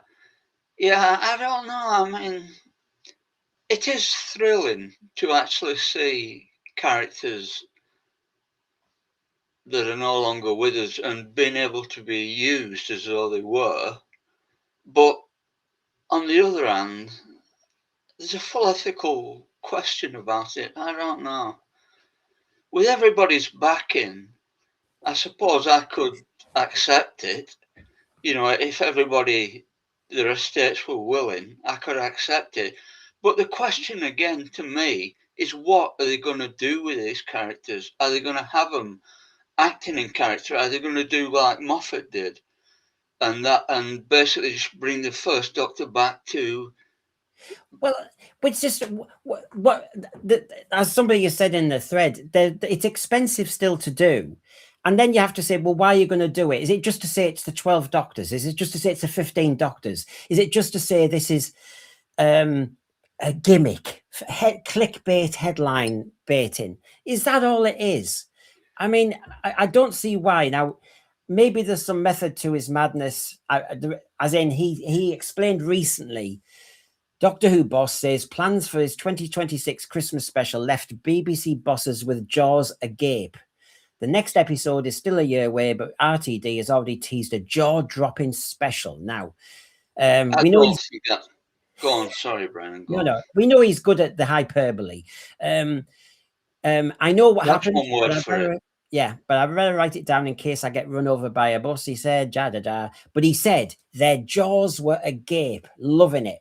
I don't know. I mean, it is thrilling to actually see characters that are no longer with us and being able to be used as though they were. But on the other hand, there's a full ethical question about it. I don't know. With everybody's backing, I suppose I could accept it. If their estates were willing, I could accept it. But the question again to me is, what are they going to do with these characters? Are they going to have them acting in character? Are they going to do like Moffat did, and basically just bring the first Doctor back to? Well, it's just as somebody has said in the thread, it's expensive still to do. And then you have to say, well, why are you going to do it? Is it just to say it's the 12 Doctors? Is it just to say it's the 15 Doctors? Is it just to say this is a gimmick, clickbait, headline baiting? Is that all it is? I mean, I don't see why. Now, maybe there's some method to his madness, as in he explained recently, Doctor Who boss says plans for his 2026 Christmas special left BBC bosses with jaws agape. The next episode is still a year away, but RTD has already teased a jaw-dropping special. Now, we know he's... Go on, sorry, Brian. No, we know he's good at the hyperbole. I know what happened. One word for it. Yeah, but I'd rather write it down in case I get run over by a bus. He said, da da da. But he said their jaws were agape, loving it.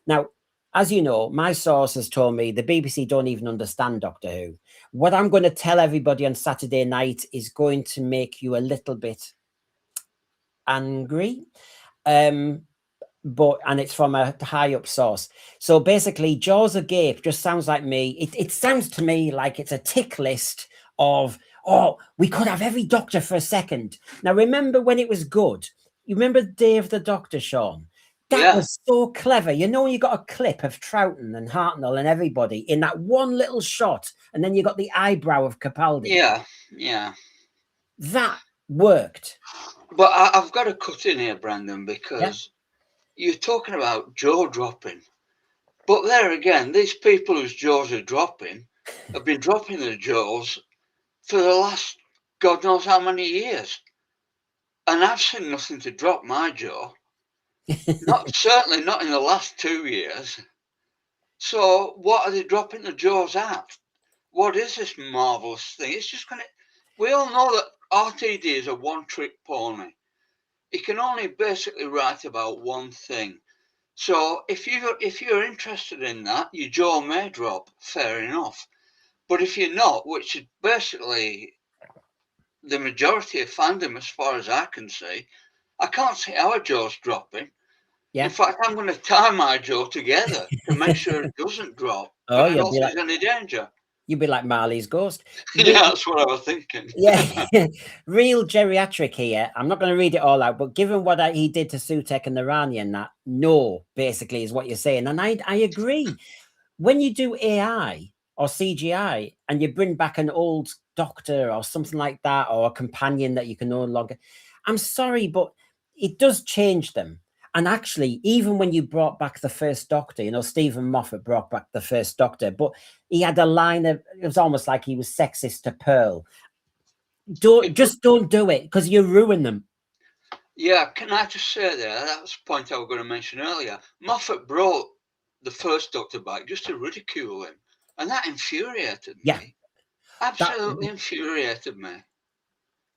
Now, as you know, my source has told me the BBC don't even understand Doctor Who. What I'm going to tell everybody on Saturday night is going to make you a little bit angry. And it's from a high up source. So basically, Jaws Agape just sounds like me. It sounds to me like it's a tick list of, oh, we could have every Doctor for a second. Now, remember when it was good? You remember Day of the Doctor, Sean? That was so clever. You know, you got a clip of Troughton and Hartnell and everybody in that one little shot, and then you got the eyebrow of Capaldi. Yeah. That worked. But I've got to cut in here, Brandon, because you're talking about jaw dropping. But there again, these people whose jaws are dropping have been dropping their jaws for the last God knows how many years. And I've seen nothing to drop my jaw. Certainly not in the last 2 years. So what are they dropping the jaws at? What is this marvelous thing? It's just gonna. We all know that RTD is a one-trick pony. He can only basically write about one thing. So if you're interested in that, your jaw may drop. Fair enough. But if you're not, which is basically the majority of fandom, as far as I can see, I can't see our jaws dropping. Yeah. In fact, I'm going to tie my jaw together to make sure it doesn't drop. Oh, I don't think there's any danger. You'd be like Marley's ghost. Yeah, that's what I was thinking. Yeah, real geriatric here. I'm not going to read it all out, but given what he did to Sutek and the Rani and that, no, basically is what you're saying. And I agree. When you do AI or CGI and you bring back an old doctor or something like that, or a companion that you can no longer, I'm sorry, but it does change them. And actually, even when you brought back the first Doctor, you know, Stephen Moffat brought back the first Doctor, but he had a line of, it was almost like he was sexist to Pearl. Don't do it, because you ruin them. Yeah, can I just say there, that was a point I was going to mention earlier. Moffat brought the first Doctor back just to ridicule him. And that infuriated me. Absolutely infuriated me.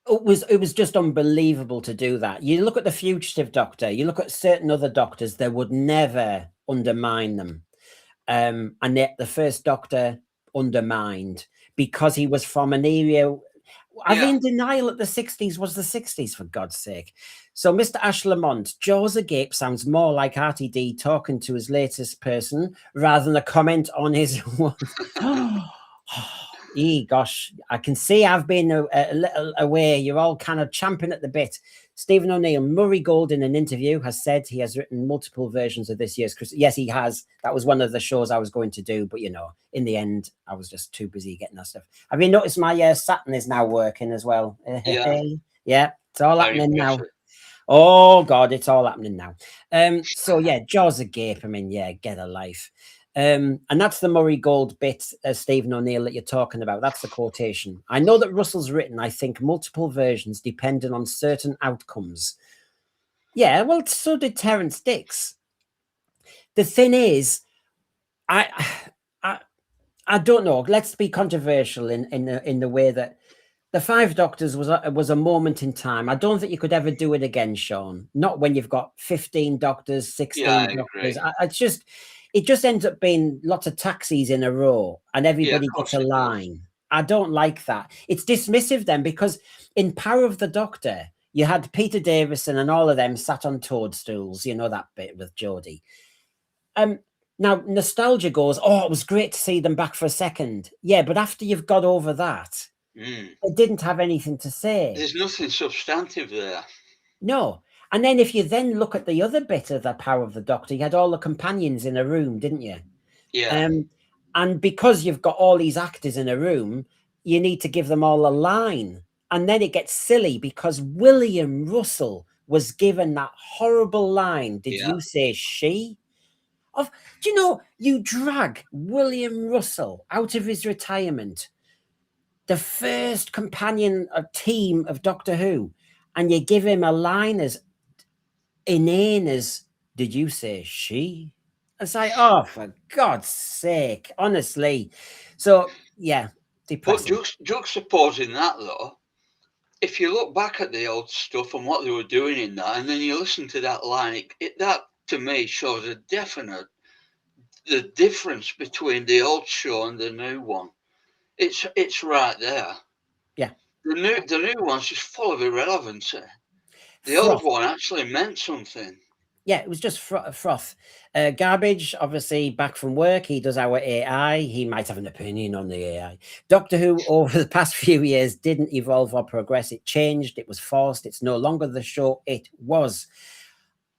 It was just unbelievable to do that. You look at the fugitive Doctor, you look at certain other Doctors, they would never undermine them. And yet the first Doctor undermined because he was from an area. Are they in denial that the 60s was the 60s, for God's sake? So Mr. Ash Lamont, Jaws Agape sounds more like RTD talking to his latest person rather than a comment on his gosh, I can see I've been a little away. You're all kind of champing at the bit. Stephen O'Neill, Murray Gold in an interview has said he has written multiple versions of this year's Christmas. Yes, he has. That was one of the shows I was going to do, but you know, in the end, I was just too busy getting that stuff. Have you noticed my Saturn is now working as well? Yeah, it's all happening now. Oh God, it's all happening now. So yeah, Jaws Agape. I mean, yeah, get a life. And that's the Murray Gold bit, Stephen O'Neill, that you're talking about. That's the quotation. I know that Russell's written, I think, multiple versions depending on certain outcomes. Yeah, well, so did Terence Dix. The thing is, I don't know. Let's be controversial in the way that the Five Doctors was a moment in time. I don't think you could ever do it again, Sean. Not when you've got 15 Doctors, 16 Doctors. It just ends up being lots of taxis in a row and everybody gets a line. I don't like that. It's dismissive then, because in Power of the Doctor, you had Peter Davison and all of them sat on toadstools. You know that bit with Jodie. Now, nostalgia goes, oh, it was great to see them back for a second. Yeah, but after you've got over that, it didn't have anything to say. There's nothing substantive there. No. And then if you then look at the other bit of the Power of the Doctor, you had all the companions in a room, didn't you? Yeah. And because you've got all these actors in a room, you need to give them all a line. And then it gets silly because William Russell was given that horrible line. Did you say she? Do you know, you drag William Russell out of his retirement, the first companion team of Doctor Who, and you give him a line as inane as, did you say she? It's like, oh, for God's sake, honestly. So, yeah, depressing. But juxtaposing that, though, if you look back at the old stuff and what they were doing in that, and then you listen to that line, that to me shows the difference between the old show and the new one. It's right there. Yeah. The new one's just full of irrelevancy. The Froth. old one actually meant something. Yeah, it was just froth. Garbage, obviously, back from work. He does our AI. He might have an opinion on the AI. Doctor Who, over the past few years, didn't evolve or progress. It changed. It was forced. It's no longer the show it was.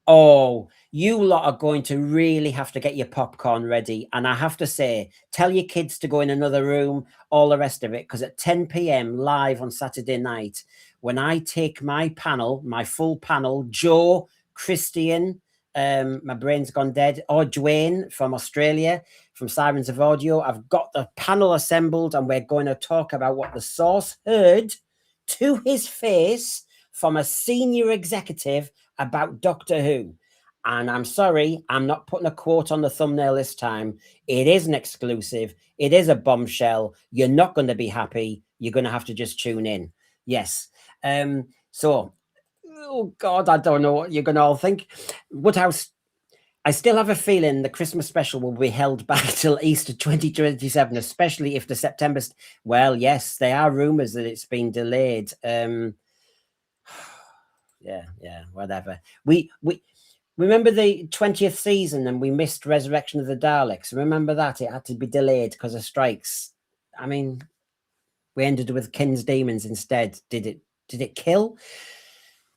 Oh, you lot are going to really have to get your popcorn ready. And I have to say, tell your kids to go in another room, all the rest of it, because at 10 p.m. live on Saturday night, when I take my panel, my full panel, Joe, Christian, my brain's gone dead, or Dwayne from Australia, from Sirens of Audio, I've got the panel assembled and we're going to talk about what the source heard to his face from a senior executive about Doctor Who. And I'm sorry, I'm not putting a quote on the thumbnail this time. It is an exclusive. It is a bombshell. You're not going to be happy. You're going to have to just tune in. Yes. So, oh God, I don't know what you're going to all think. Woodhouse, I still have a feeling the Christmas special will be held back till Easter 2027, especially if the September... Well, yes, there are rumours that it's been delayed. Yeah, whatever. We remember the 20th season and we missed Resurrection of the Daleks. Remember that? It had to be delayed because of strikes. I mean, we ended with Kin's Demons instead. Did it kill?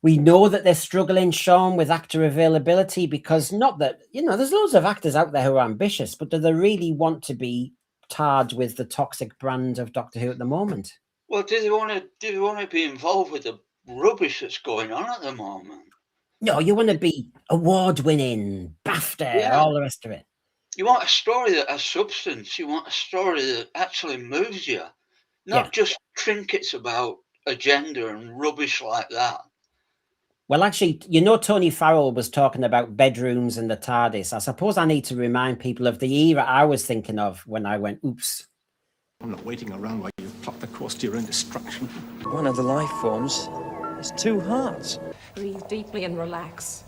We know that they're struggling, Sean, with actor availability, because not that, there's loads of actors out there who are ambitious, but do they really want to be tarred with the toxic brand of Doctor Who at the moment? Well, do they want to be involved with the rubbish that's going on at the moment? No, you want to be award-winning, BAFTA, all the rest of it. You want a story that has substance. You want a story that actually moves you, not just trinkets about agenda and rubbish like that. Well, actually, Tony Farrell was talking about bedrooms and the TARDIS. I suppose I need to remind people of the era I was thinking of when I went, oops. I'm not waiting around while you plot the course to your own destruction. One of the life forms has two hearts. Breathe deeply and relax.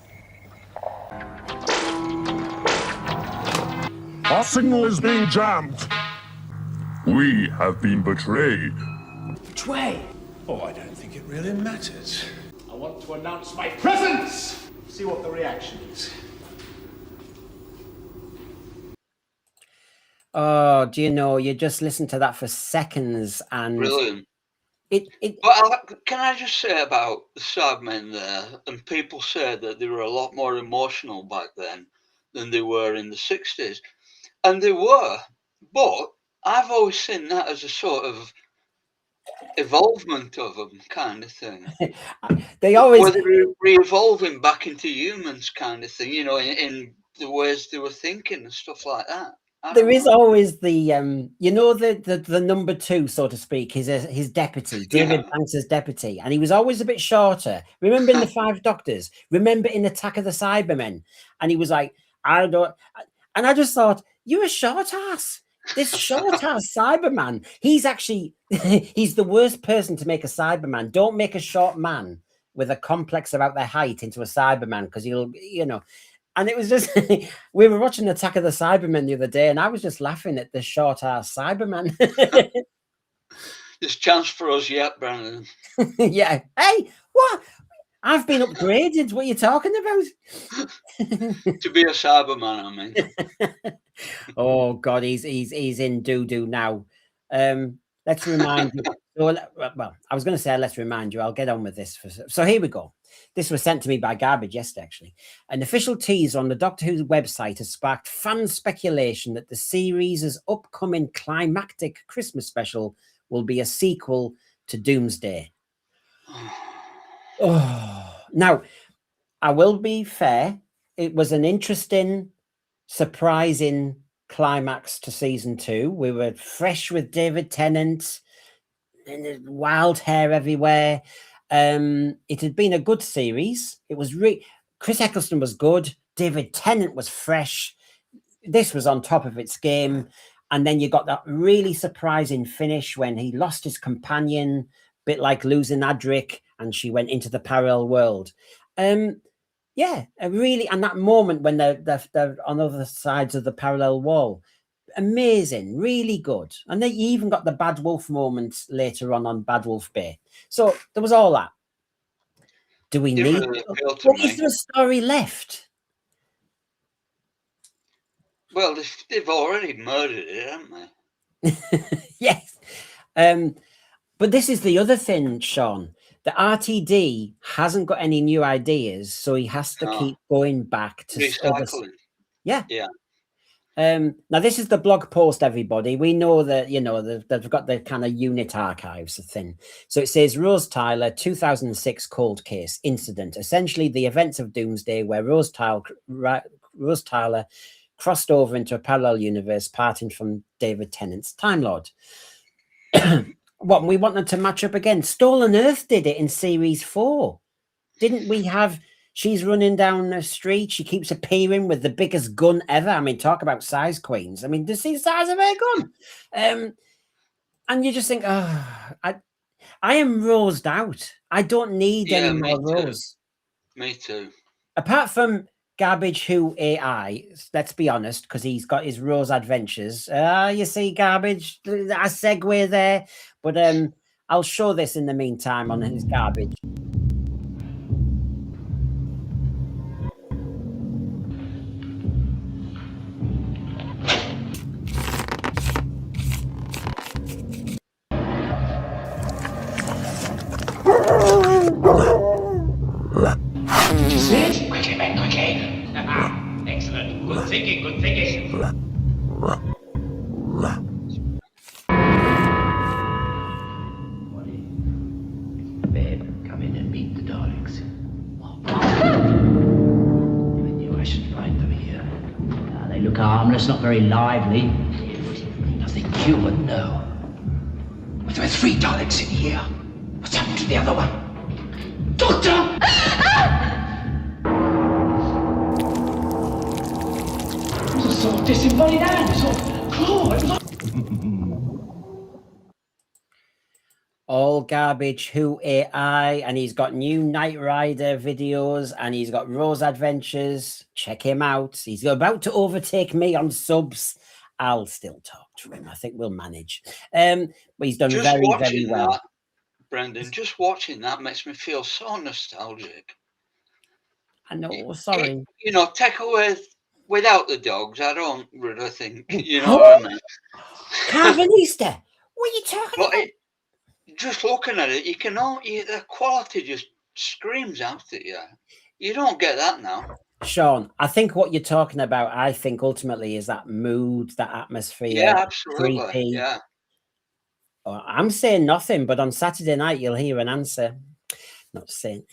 Our signal is being jammed. We have been betrayed. Betrayed? Oh, I don't think it really matters. I want to announce my presence! See what the reaction is. Oh, do you just listen to that for seconds and... Brilliant. But can I just say about the Cybermen there, and people say that they were a lot more emotional back then than they were in the 60s. And they were, but I've always seen that as a sort of evolvement of them kind of thing. They always... Whether they're re-evolving back into humans kind of thing, in the ways they were thinking and stuff like that. There is always the the number two, so to speak, his deputy, David Banks's deputy, and he was always a bit shorter. Remember in the Five Doctors? Remember in Attack of the Cybermen? And he was like, I don't, and I just thought, you're a short ass. This short ass Cyberman. He's actually he's the worst person to make a Cyberman. Don't make a short man with a complex about their height into a Cyberman, because he'll, And it was just, we were watching Attack of the Cybermen the other day, and I was just laughing at the short-ass Cyberman. There's chance for us yet, Brandon. Yeah. Hey, what? I've been upgraded. What are you talking about? To be a Cyberman, I mean. Oh, God, he's in doo-doo now. Let's remind you. Well, I was going to say, let's remind you. I'll get on with this. So here we go. This was sent to me by Garbage yesterday, actually. An official teaser on the Doctor Who website has sparked fan speculation that the series' upcoming climactic Christmas special will be a sequel to Doomsday. Oh, now, I will be fair. It was an interesting, surprising climax to season 2. We were fresh with David Tennant and wild hair everywhere. It had been a good series. It was Chris Eccleston was good. David Tennant was fresh. This was on top of its game. And then you got that really surprising finish when he lost his companion bit like losing Adric, and she went into the parallel world. Yeah, really, and that moment when they're on other sides of the parallel wall, amazing, really good. And then you even got the Bad Wolf moment later on Bad Wolf Bay. So there was all that. Do we Didn't need? really appeal to Well, me. is there a story left? Well, they've already murdered it, haven't they? Yes. But this is the other thing, Sean. The RTD hasn't got any new ideas, so he has to keep going back to other. Recycling. Yeah. Yeah. Now this is the blog post, everybody. We know that, you know, they've got the kind of unit archives thing. So it says Rose Tyler, 2006 cold case incident, essentially the events of Doomsday where Rose Tyler crossed over into a parallel universe, parting from David Tennant's Time Lord. What, we wanted to match up again? Stolen Earth did it in series 4. Didn't we have? She's running down the street. She keeps appearing with the biggest gun ever. I mean, talk about size queens. I mean, to see the size of her gun. And you just think, oh, I am rosed out. I don't need any more Rose. Me too. Apart from Garbage Who AI, let's be honest, because he's got his Rose adventures. You see, Garbage, a segue there. But I'll show this in the meantime on his Garbage. Sit! Quickly, men, quickly! Excellent. Good thinking, good thinking. Babe, come in and meet the Daleks. I knew I should find them here. They look harmless, not very lively. Nothing human, no. But there are 3 Daleks in here. What's happened to the other one? Doctor! It was a sort of disembodied hand, a sort of claw. It was all Garbage Who AI, and he's got new Knight Rider videos, and he's got Rose Adventures. Check him out. He's about to overtake me on subs. I'll still talk to him. I think we'll manage. But he's done Just very, watching very well. That, Brendan, just watching that makes me feel so nostalgic. I know, sorry. You know, take away without the dogs, I don't really think, you know what I mean? Carvanista, what are you talking about? Just looking at it, the quality just screams out at you. You don't get that now. Sean, I think what you're talking about, I think ultimately is that mood, that atmosphere. Yeah, absolutely. Creepy. Yeah. I'm saying nothing, but on Saturday night you'll hear an answer. Not saying.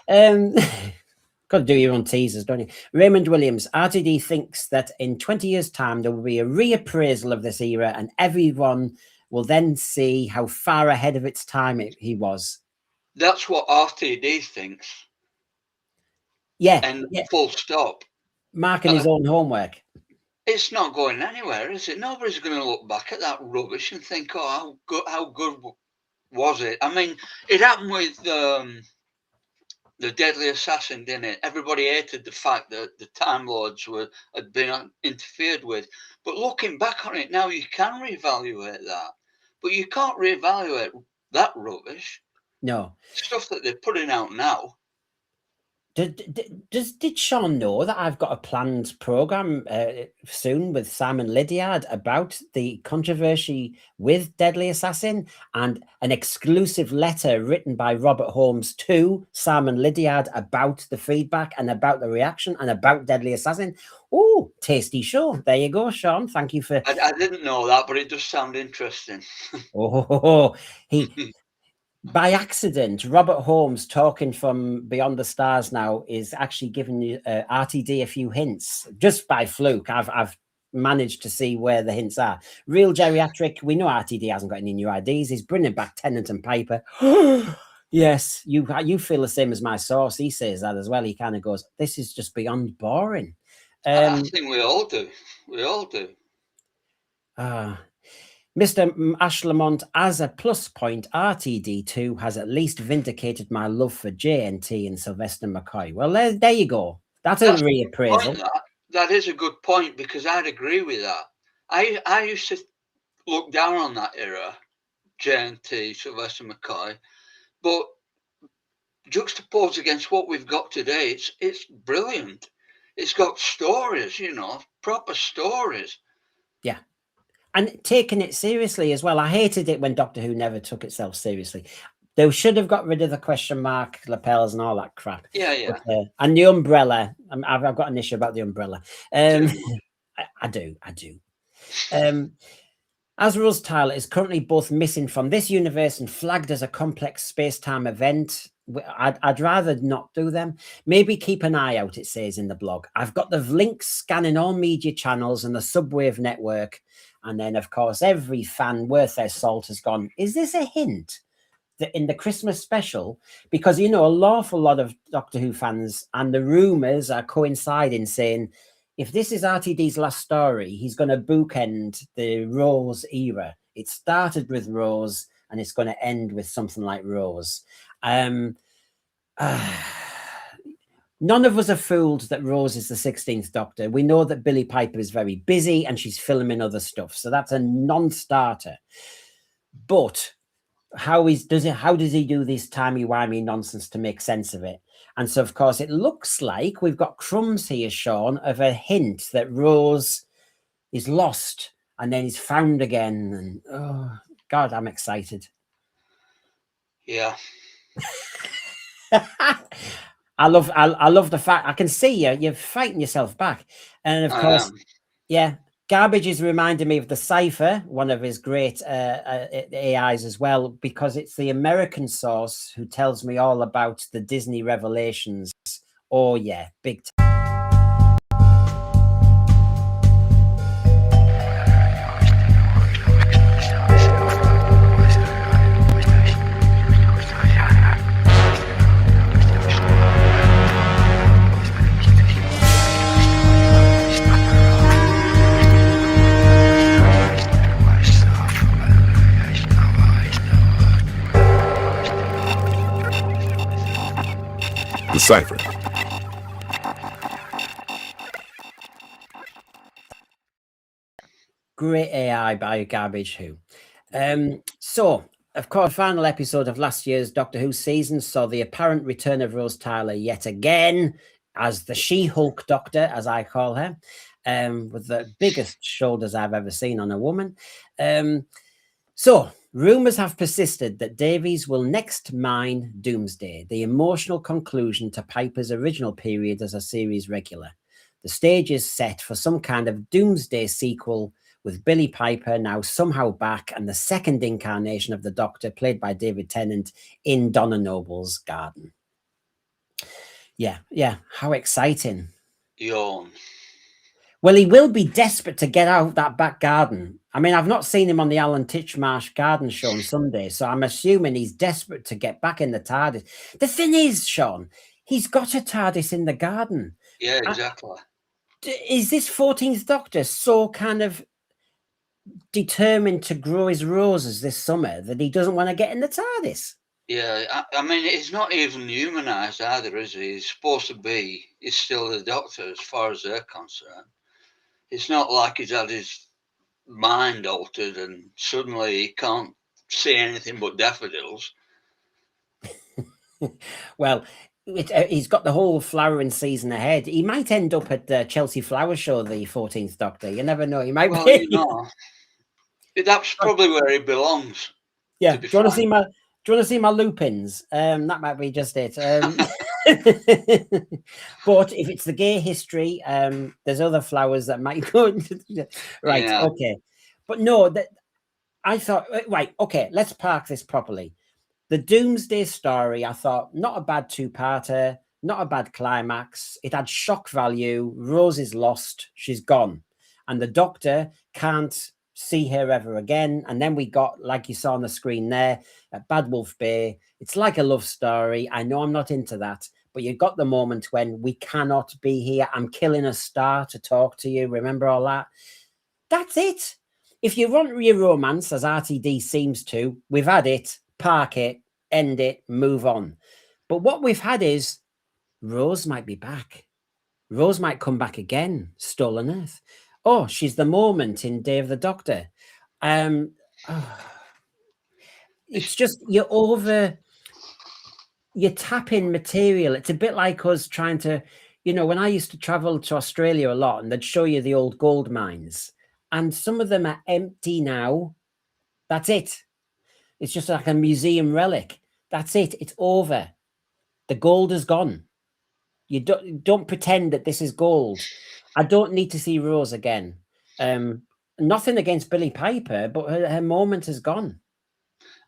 Got to do your own teasers, don't you? Raymond Williams, RTD thinks that in 20 years' time there will be a reappraisal of this era, and everyone will then see how far ahead of its time he was. That's what RTD thinks. Yeah. And full stop. Marking his own homework. It's not going anywhere, is it? Nobody's going to look back at that rubbish and think, oh, how good was it? I mean, it happened with the Deadly Assassin, didn't it? Everybody hated the fact that the Time Lords had been interfered with. But looking back on it now, you can reevaluate that. But you can't reevaluate that rubbish. No. Stuff that they're putting out now. Did Sean know that I've got a planned program soon with Simon Lydiard about the controversy with Deadly Assassin, and an exclusive letter written by Robert Holmes to Simon Lydiard about the feedback and about the reaction and about Deadly Assassin? Oh, tasty show. There you go, Sean. Thank you for... I didn't know that, but it does sound interesting. By accident, Robert Holmes, talking from Beyond the Stars now, is actually giving you RTD a few hints. Just by fluke, I've managed to see where the hints are. Real Geriatric, we know RTD hasn't got any new ideas. He's bringing back Tennant and Piper. Yes, you feel the same as my source. He says that as well. He kind of goes, this is just beyond boring. I think we all do. We all do. Mr. Ashlamont, as a plus point, RTD2 has at least vindicated my love for JNT and Sylvester McCoy. Well, there you go. That's a reappraisal. That is a good point, because I'd agree with that. I used to look down on that era, JNT, Sylvester McCoy, but juxtaposed against what we've got today, it's brilliant. It's got stories, proper stories. Yeah. And taking it seriously as well. I hated it when Doctor Who never took itself seriously. They should have got rid of the question mark lapels and all that crap. Yeah. But, and the umbrella. I've got an issue about the umbrella. I do. As Rose Tyler is currently both missing from this universe and flagged as a complex space-time event, I'd rather not do them. Maybe keep an eye out, it says in the blog. I've got the links scanning all media channels and the Subwave network. And then, of course, every fan worth their salt has gone, is this a hint that in the Christmas special? Because, an awful lot of Doctor Who fans and the rumours are coinciding saying, if this is RTD's last story, he's going to bookend the Rose era. It started with Rose and it's going to end with something like Rose. None of us are fooled that Rose is the 16th Doctor. We know that Billie Piper is very busy and she's filming other stuff. So that's a non-starter. But how does he do this timey-wimey nonsense to make sense of it? And so, of course, it looks like we've got crumbs here, Sean, of a hint that Rose is lost and then is found again. And, oh, God, I'm excited. Yeah. I love the fact I can see you're fighting yourself back. And, of course, yeah, Garbage is reminding me of the Cypher, one of his great AIs as well, because it's the American source who tells me all about the Disney revelations. Oh, yeah, big time. Decipher. Great AI by Garbage Who. So, of course, final episode of last year's Doctor Who season saw the apparent return of Rose Tyler yet again as the She-Hulk Doctor, as I call her, with the biggest shoulders I've ever seen on a woman. So, rumours have persisted that Davies will next mine Doomsday, the emotional conclusion to Piper's original period as a series regular. The stage is set for some kind of Doomsday sequel with Billie Piper now somehow back and the second incarnation of the Doctor, played by David Tennant, in Donna Noble's garden. Yeah, how exciting. Yawn. Well, he will be desperate to get out of that back garden. I mean, I've not seen him on the Alan Titchmarsh garden show on Sunday, so I'm assuming he's desperate to get back in the TARDIS. The thing is, Sean, he's got a TARDIS in the garden. Yeah, exactly. Is this 14th Doctor so kind of determined to grow his roses this summer that he doesn't want to get in the TARDIS? Yeah, I mean, he's not even humanised either, is he? He's supposed to be. He's still the Doctor as far as they're concerned. It's not like he's had his mind altered and suddenly he can't see anything but daffodils. Well, he's got the whole flowering season ahead. He might end up at the Chelsea Flower Show, the 14th Doctor. You never know. He might be. That's probably where he belongs. Yeah. Do you want to see my lupins? That might be just it. But if it's the gay history, there's other flowers that might go. Right. Yeah. Okay. But no, that I thought, right. Okay. Let's park this properly. The Doomsday story, I thought, not a bad two-parter, not a bad climax. It had shock value. Rose is lost. She's gone. And the Doctor can't see her ever again. And then we got, like you saw on the screen there, at Bad Wolf Bay. It's like a love story. I know I'm not into that, but you got the moment when we cannot be here. I'm killing a star to talk to you. Remember all that? That's it. if you want your romance, as RTD seems to, we've had it, park it, end it, move on. But what we've had is Rose might be back. Rose might come back again, Stolen Earth. Oh, she's the moment in Day of the Doctor. It's just you're tapping material. It's a bit like us trying to, when I used to travel to Australia a lot and they'd show you the old gold mines, and some of them are empty now. That's it. It's just like a museum relic. That's it. It's over. The gold is gone. You don't pretend that this is gold. I don't need to see Rose again. Nothing against Billie Piper, but her moment is gone.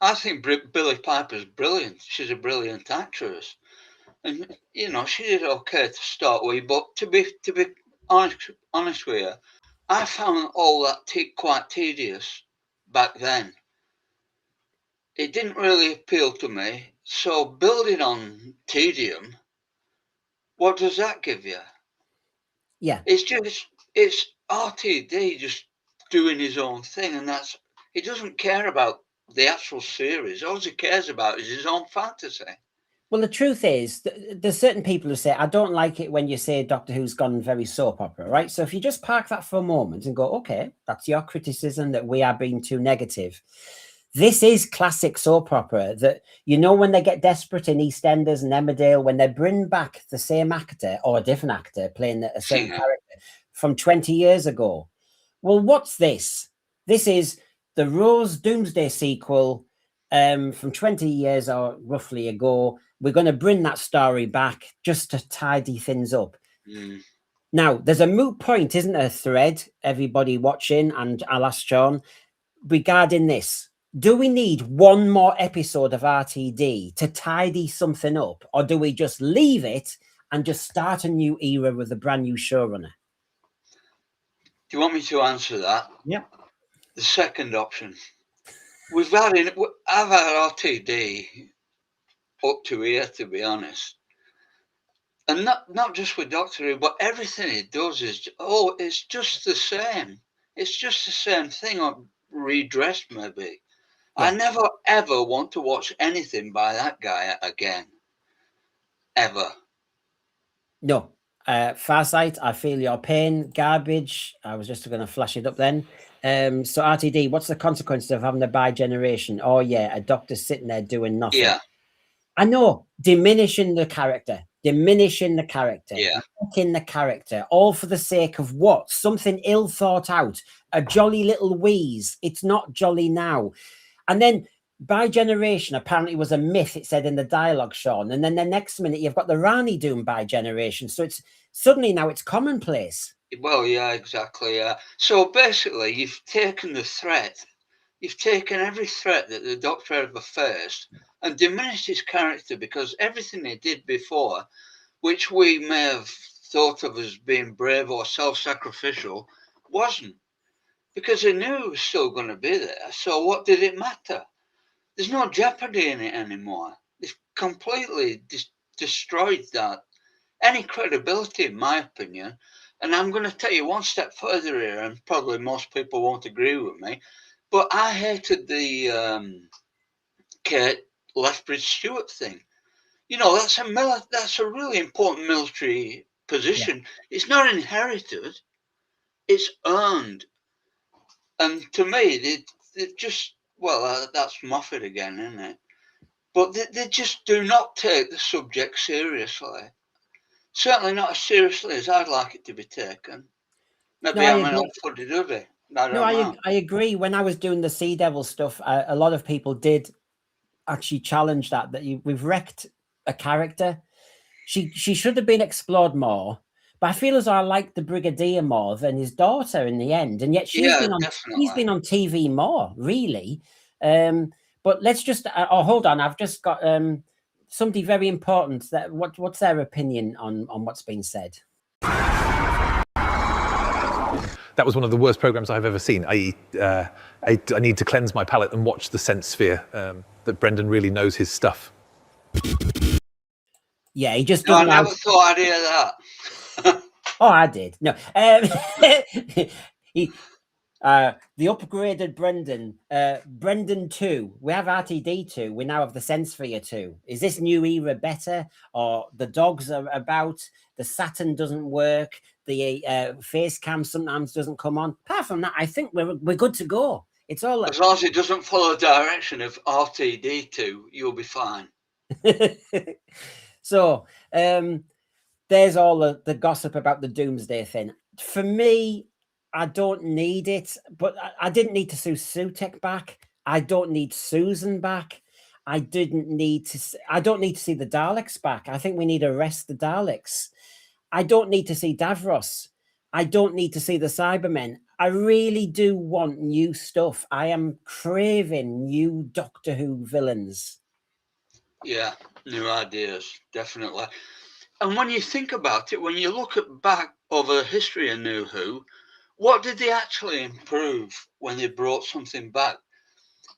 I think Billie Piper's brilliant. She's a brilliant actress, and she did okay to start with. But to be honest with you, I found all that quite tedious back then. It didn't really appeal to me. So building on tedium, what does that give you? Yeah, it's RTD just doing his own thing, and he doesn't care about the actual series. All he cares about is his own fantasy. Well, the truth is, there's certain people who say, I don't like it when you say Doctor Who's gone very soap opera, right? So if you just park that for a moment and go, okay, that's your criticism that we are being too negative. This is classic soap opera that, when they get desperate in EastEnders and Emmerdale, when they bring back the same actor or a different actor playing a certain character from 20 years ago. Well, what's this? This is the Rose Doomsday sequel from 20 years or roughly ago. We're going to bring that story back just to tidy things up. Now, there's a moot point, isn't there, thread, everybody watching, and I'll ask Sean, regarding this. Do we need one more episode of RTD to tidy something up, or do we just leave it and just start a new era with a brand new showrunner? Do you want me to answer that? Yeah. The second option. I've had RTD up to here, to be honest. And not just with Doctor Who, but everything it does is, it's just the same. It's just the same thing, or redressed maybe. Yeah. I never, ever want to watch anything by that guy again. Ever. No. Farsight, I feel your pain. Garbage. I was just going to flash it up then. So RTD, what's the consequences of having a bi-generation? Oh, yeah, a doctor sitting there doing nothing. Yeah. I know. Diminishing the character. Yeah. Making the character. All for the sake of what? Something ill thought out. A jolly little wheeze. It's not jolly now. And then bi-generation apparently was a myth, it said in the dialogue, Sean. And then the next minute you've got the Rani doing bi-generation. So it's suddenly now it's commonplace. Well, yeah, exactly. Yeah. So basically, you've taken the threat. You've taken every threat that the Doctor ever faced and diminished his character, because everything he did before, which we may have thought of as being brave or self-sacrificial, wasn't. Because he knew he was still going to be there. So what did it matter? There's no jeopardy in it anymore. They've completely destroyed that. Any credibility, in my opinion. And I'm going to take you one step further here, and probably most people won't agree with me, but I hated the Kate Lethbridge-Stewart thing. That's a really important military position. Yeah. It's not inherited. It's earned. And to me, they just, that's Moffat again, isn't it? But they just do not take the subject seriously. Certainly not as seriously as I'd like it to be taken. Maybe I'm an old-footed I agree. When I was doing the Sea Devil stuff, a lot of people did actually challenge that we've wrecked a character. She should have been explored more. But I feel as though I like the Brigadier more than his daughter in the end, and yet she's been on TV more, really. But let's just hold on. I've just got somebody very important. What's their opinion on what's been said? That was one of the worst programs I've ever seen. I need to cleanse my palate and watch the Sense Sphere. That Brendan really knows his stuff. Yeah, he just. I never thought I'd hear that. Oh, I did. No, The upgraded Brendan, Brendan 2. We have RTD 2. We now have the Sensphere 2. Is this new era better, or the dogs are about? The Saturn doesn't work. The face cam sometimes doesn't come on. Apart from that, I think we're good to go. It's all as long as it doesn't follow the direction of RTD2, you'll be fine. So there's all the gossip about the Doomsday thing. For me, I don't need it, but I didn't need to sue Sutek back. I don't need Susan back. I don't need to see the Daleks back. I think we need to arrest the Daleks. I don't need to see Davros. I don't need to see the Cybermen. I really do want new stuff. I am craving new Doctor Who villains. Yeah, new ideas, definitely. And when you think about it, when you look back over the history of New Who, what did they actually improve when they brought something back?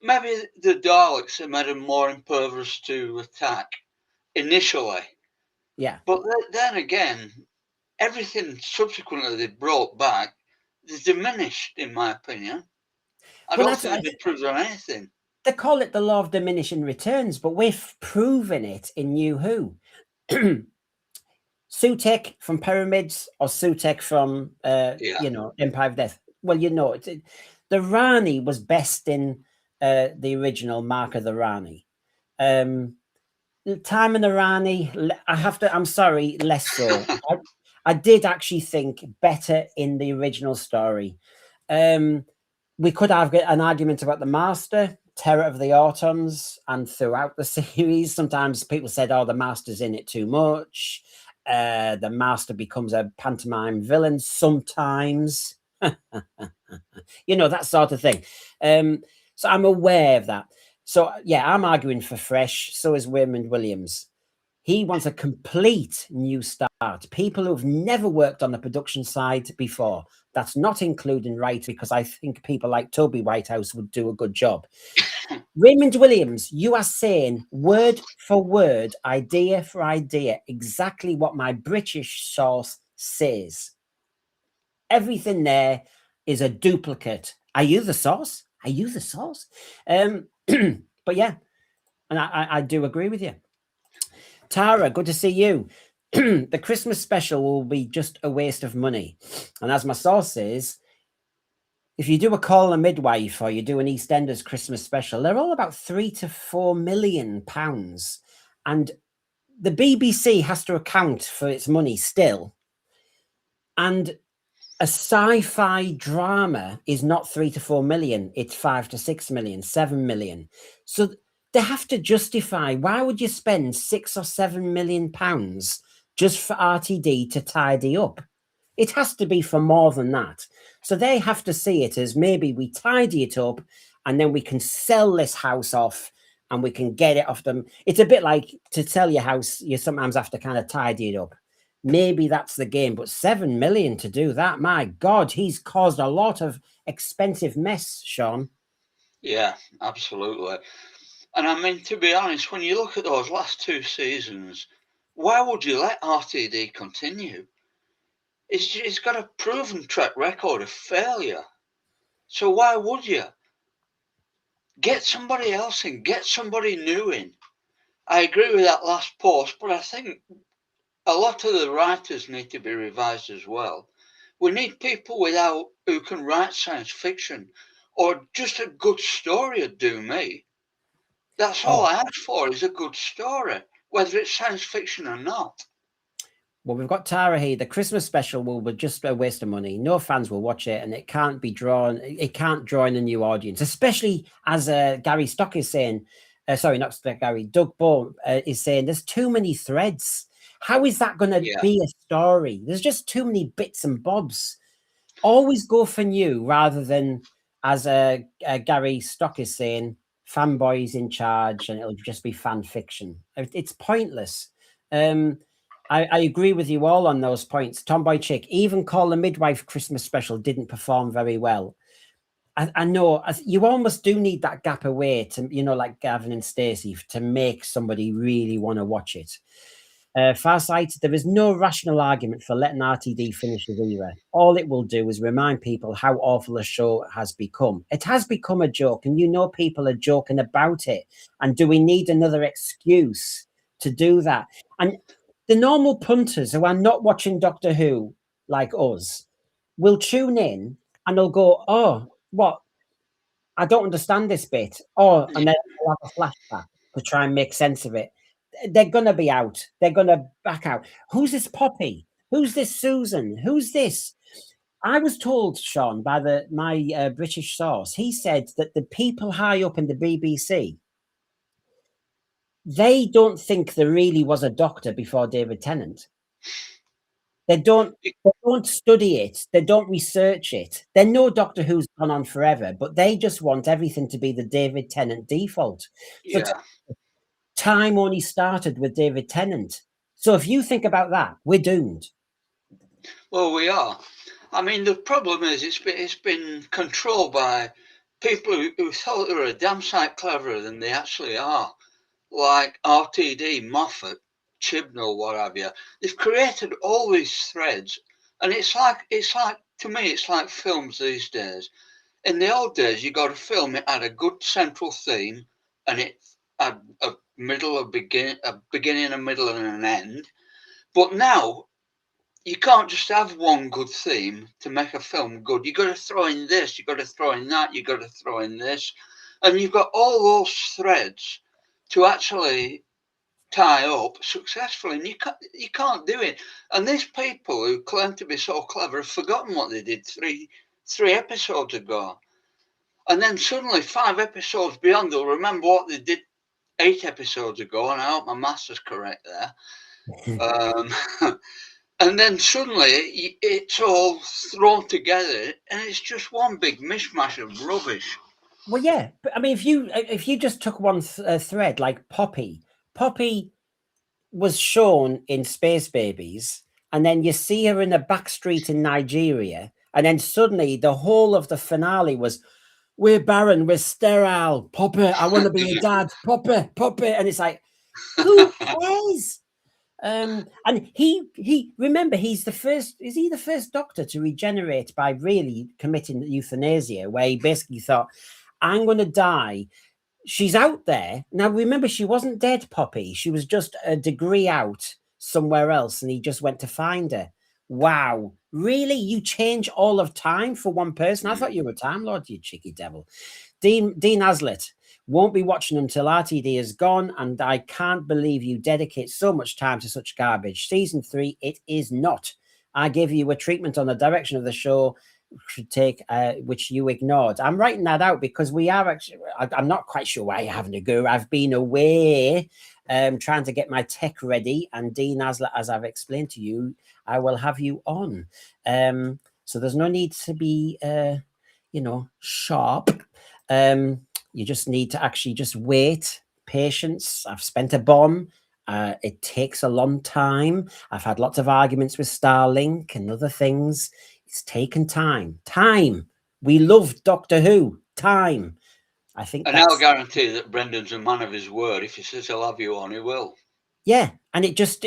Maybe the Daleks had made them more impervious to attack initially. Yeah. But then again, everything subsequently they brought back is diminished, in my opinion. I don't think they've improved on anything. They call it the law of diminishing returns, but we've proven it in New Who. Sutek from Pyramids or Sutek from Empire of Death. Well, the Rani was best in the original Mark of the Rani. Time and the Rani, I'm sorry, less so. I did actually think better in the original story. We could have an argument about the Master, Terror of the Autons, and throughout the series, sometimes people said, oh, the Master's in it too much. The Master becomes a pantomime villain sometimes. That sort of thing. So I'm aware of that. So, yeah, I'm arguing for fresh. So is Raymond Williams. He wants a complete new start. People who've never worked on the production side before. That's not including writing, because I think people like Toby Whitehouse would do a good job. Raymond Williams, you are saying word for word, idea for idea, exactly what my British source says. Everything there is a duplicate. Are you the source? Are you the source? But yeah, and I do agree with you. Tara, good to see you. The Christmas special will be just a waste of money. And as my source says, if you do a Call a Midwife or you do an EastEnders Christmas special, they're all about £3 to £4 million. And the BBC has to account for its money still. And a sci-fi drama is not 3 to 4 million. It's 5 to 6 million, 7 million. So they have to justify, why would you spend £6 or £7 million just for RTD to tidy up? It has to be for more than that. So they have to see it as maybe we tidy it up and then we can sell this house off and we can get it off them. It's a bit like to sell your house, you sometimes have to kind of tidy it up. Maybe that's the game, but 7 million to do that, my God, he's caused a lot of expensive mess, Sean. Yeah, absolutely. And I mean, to be honest, when you look at those last 2 seasons, why would you let RTD continue? It's got a proven track record of failure. So why would you? Get somebody else in, get somebody new in. I agree with that last post, but I think a lot of the writers need to be revised as well. We need people who can write science fiction, or just a good story would do me. That's all I ask for, is a good story, whether it's science fiction or not. Well, we've got Tara here. The Christmas special will be just a waste of money. No fans will watch it, and it can't be drawn. It can't draw in a new audience, especially as Gary Stock is saying. Sorry, not Gary. Doug Bowe is saying there's too many threads. How is that going to be a story? There's just too many bits and bobs. Always go for new rather than, as Gary Stock is saying, fanboys in charge, and it'll just be fan fiction. It's pointless. I agree with you all on those points. Tomboy Chick, even Call the Midwife Christmas special didn't perform very well. I know you almost do need that gap away to, like Gavin and Stacey, to make somebody really want to watch it. Farsighted, there is no rational argument for letting RTD finish his era. All it will do is remind people how awful a show has become. It has become a joke, and you know people are joking about it. And do we need another excuse to do that? And the normal punters who are not watching Doctor Who, like us, will tune in and they'll go, oh, what? I don't understand this bit. Oh, and then they'll have a flashback to try and make sense of it. They're going to be out. They're going to back out. Who's this Poppy? Who's this Susan? Who's this? I was told, Sean, by my British source, he said that the people high up in the BBC, they don't think there really was a doctor before David Tennant. They don't study it. They don't research it. They know Doctor Who's gone on forever, but they just want everything to be the David Tennant default. So time only started with David Tennant. So if you think about that, we're doomed. Well, we are. I mean, the problem is it's been controlled by people who thought they were a damn sight cleverer than they actually are, like RTD, Moffat, Chibnall, what have you. They've created all these threads, and it's like to me, it's like films these days. In the old days, you got a film, it had a good central theme, and it had a beginning, a middle, and an end. But now, you can't just have one good theme to make a film good. You've got to throw in this, you've got to throw in that, you've got to throw in this. And you've got all those threads to actually tie up successfully. And you can't do it. And these people who claim to be so clever have forgotten what they did three episodes ago. And then suddenly 5 episodes beyond, they'll remember what they did 8 episodes ago. And I hope my maths is correct there. And then suddenly it's all thrown together, and it's just one big mishmash of rubbish. Well, yeah, but I mean, if you just took one thread like Poppy was shown in Space Babies, and then you see her in a back street in Nigeria, and then suddenly the whole of the finale was, we're barren, we're sterile, Poppy, I want to be a dad, Poppy, and it's like, who cares? And he remember, is he the first Doctor to regenerate by really committing euthanasia, where he basically thought, I'm going to die. She's out there. Now, remember, she wasn't dead, Poppy. She was just a degree out somewhere else, and he just went to find her. Wow. Really? You change all of time for one person? I thought you were a Time Lord, you cheeky devil. Dean Aslett won't be watching until RTD is gone, and I can't believe you dedicate so much time to such garbage. Season 3, it is not. I gave you a treatment on the direction of the show should take, which you ignored. I'm writing that out because we are actually, I'm not quite sure why you're having a go. I've been away trying to get my tech ready, and Dean Aslett, as I've explained to you, I will have you on. So there's no need to be, sharp. You just need to actually just wait, patience. I've spent a bomb. It takes a long time. I've had lots of arguments with Starlink and other things. It's taken time. Time. We love Doctor Who. Time. I think. And I'll guarantee that Brendan's a man of his word. If he says he'll have you on, he will. Yeah, and it just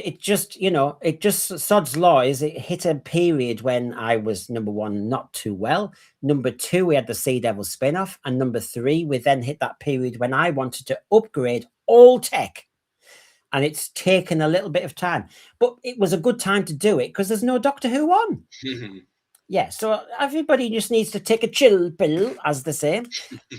sod's law is it hit a period when I was, number 1, not too well. Number 2, we had the Sea Devil spin-off. And number 3, we then hit that period when I wanted to upgrade all tech. And it's taken a little bit of time. But it was a good time to do it because there's no Doctor Who on. Yeah, so everybody just needs to take a chill pill, as they say.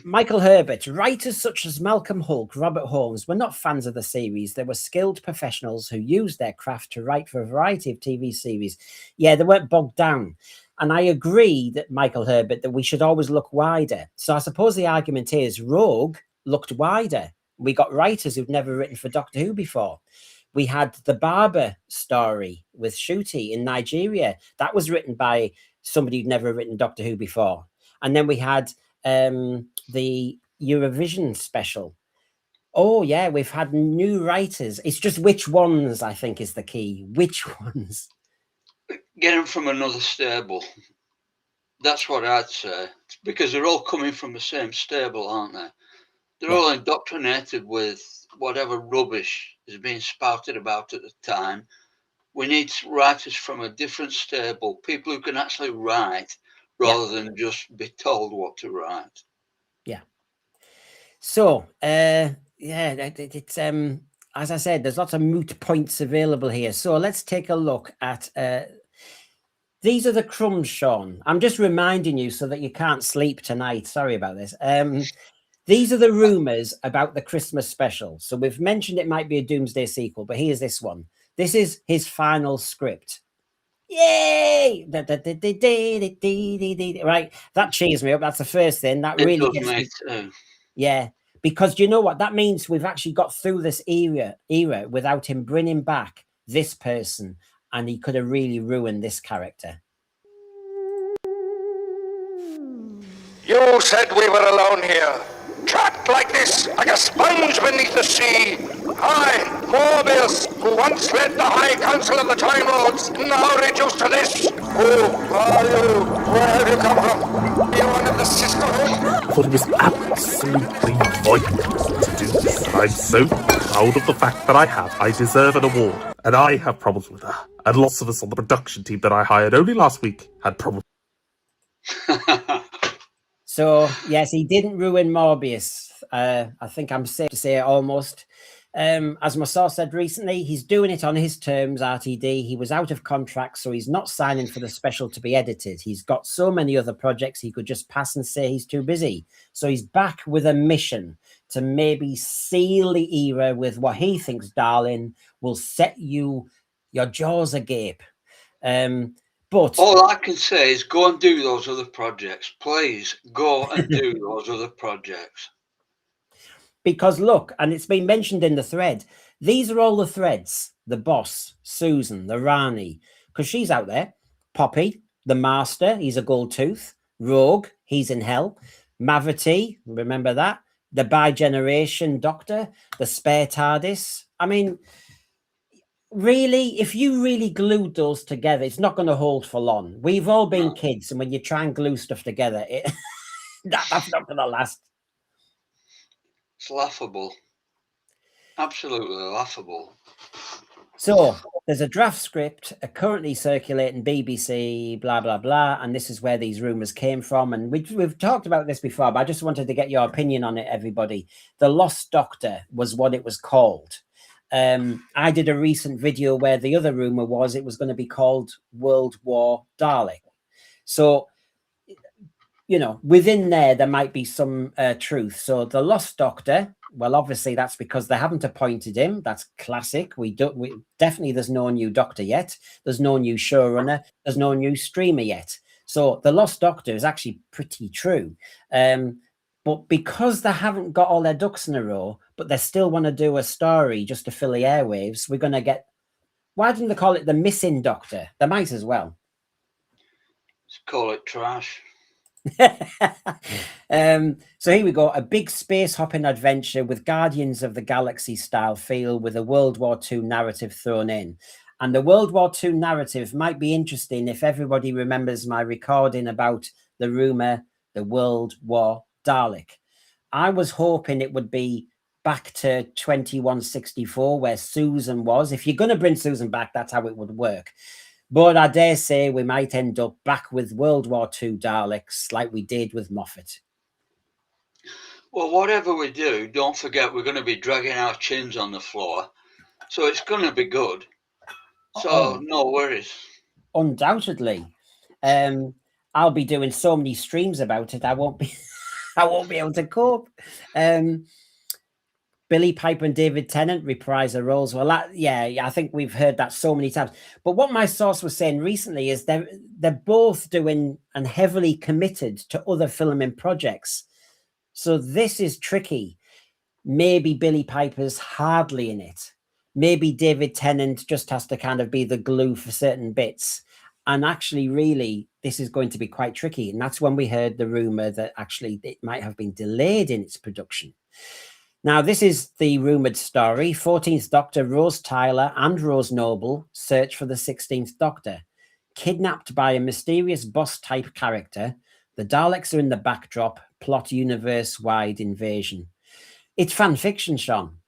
Michael Herbert, writers such as Malcolm Hulke, Robert Holmes were not fans of the series. They were skilled professionals who used their craft to write for a variety of TV series. Yeah, they weren't bogged down. And I agree that Michael Herbert, that we should always look wider. So I suppose the argument is Rogue looked wider. We got writers who'd never written for Doctor Who before. We had the Barber story with Ncuti in Nigeria. That was written by somebody who'd never written Doctor Who before. And then we had the Eurovision special. Oh, yeah, we've had new writers. It's just which ones, I think, is the key. Which ones? Get them from another stable. That's what I'd say. Because they're all coming from the same stable, aren't they? They're all indoctrinated with whatever rubbish is being spouted about at the time. We need writers from a different stable, people who can actually write rather than just be told what to write. Yeah. So, it's as I said, there's lots of moot points available here. So let's take a look at these are the crumbs, Sean. I'm just reminding you so that you can't sleep tonight. Sorry about this. These are the rumors about the Christmas special. So we've mentioned it might be a Doomsday sequel, but here's this one. This is his final script. Yay! Right, that cheers me up. That's the first thing. That really gets me. Yeah, because you know what? That means we've actually got through this era without him bringing back this person, and he could have really ruined this character. You said we were alone here, trapped like this, like a sponge beneath the sea. I, Morbius, who once led the High Council of the Time Lords, now reduced to this. Who are you? Where have you come from? Are you one of the Sisterhood? I thought it was absolutely vital to do this. I'm so proud of the fact that I deserve an award. And I have problems with her. And lots of us on the production team that I hired only last week had problems. So, yes, he didn't ruin Morbius. I think I'm safe to say it almost. As my source said recently, he's doing it on his terms, RTD. He was out of contract, so he's not signing for the special to be edited. He's got so many other projects, he could just pass and say he's too busy. So he's back with a mission to maybe seal the era with what he thinks, darling, will set your jaws agape. But all I can say is go and do those other projects. Please go and do those other projects. Because look, and it's been mentioned in the thread, these are all the threads. The boss, Susan, the Rani, because she's out there. Poppy, the master, he's a gold tooth. Rogue, he's in hell. Mavity, remember that? The bi-generation doctor, the spare TARDIS. I mean, really, if you really glued those together, it's not going to hold for long. We've all been kids, and when you try and glue stuff together, that's not going to last. It's laughable. Absolutely laughable. So there's a draft script currently circulating BBC, blah, blah, blah. And this is where these rumors came from. And we've talked about this before, but I just wanted to get your opinion on it, everybody. The Lost Doctor was what it was called. I did a recent video where the other rumor was it was going to be called World War Dalek. So, you know, within there might be some truth. So the Lost Doctor, well, obviously that's because they haven't appointed him. That's classic. Definitely there's no new Doctor yet. There's no new showrunner. There's no new streamer yet. So the Lost Doctor is actually pretty true. But because they haven't got all their ducks in a row, but they still want to do a story just to fill the airwaves, we're going to get... Why didn't they call it the Missing Doctor? They might as well. Just call it trash. So here we go, a big space hopping adventure with Guardians of the Galaxy style feel with a World War II narrative thrown in. And the World War II narrative might be interesting if everybody remembers my recording about the rumor, the World War Dalek. I was hoping it would be back to 2164 where Susan was. If you're going to bring Susan back, that's how it would work. But I dare say we might end up back with World War II Daleks like we did with Moffat. Well, whatever we do, don't forget we're going to be dragging our chins on the floor. So it's going to be good. So no worries. Undoubtedly. I'll be doing so many streams about it. I won't be able to cope. Billy Piper and David Tennant reprise their roles. Well, I think we've heard that so many times. But what my source was saying recently is they're both doing and heavily committed to other filming projects. So this is tricky. Maybe Billy Piper's hardly in it. Maybe David Tennant just has to kind of be the glue for certain bits. And actually, really, this is going to be quite tricky. And that's when we heard the rumor that actually it might have been delayed in its production. Now, this is the rumored story. 14th Doctor Rose Tyler and Rose Noble search for the 16th Doctor. Kidnapped by a mysterious boss-type character, the Daleks are in the backdrop, plot universe-wide invasion. It's fan fiction, Sean.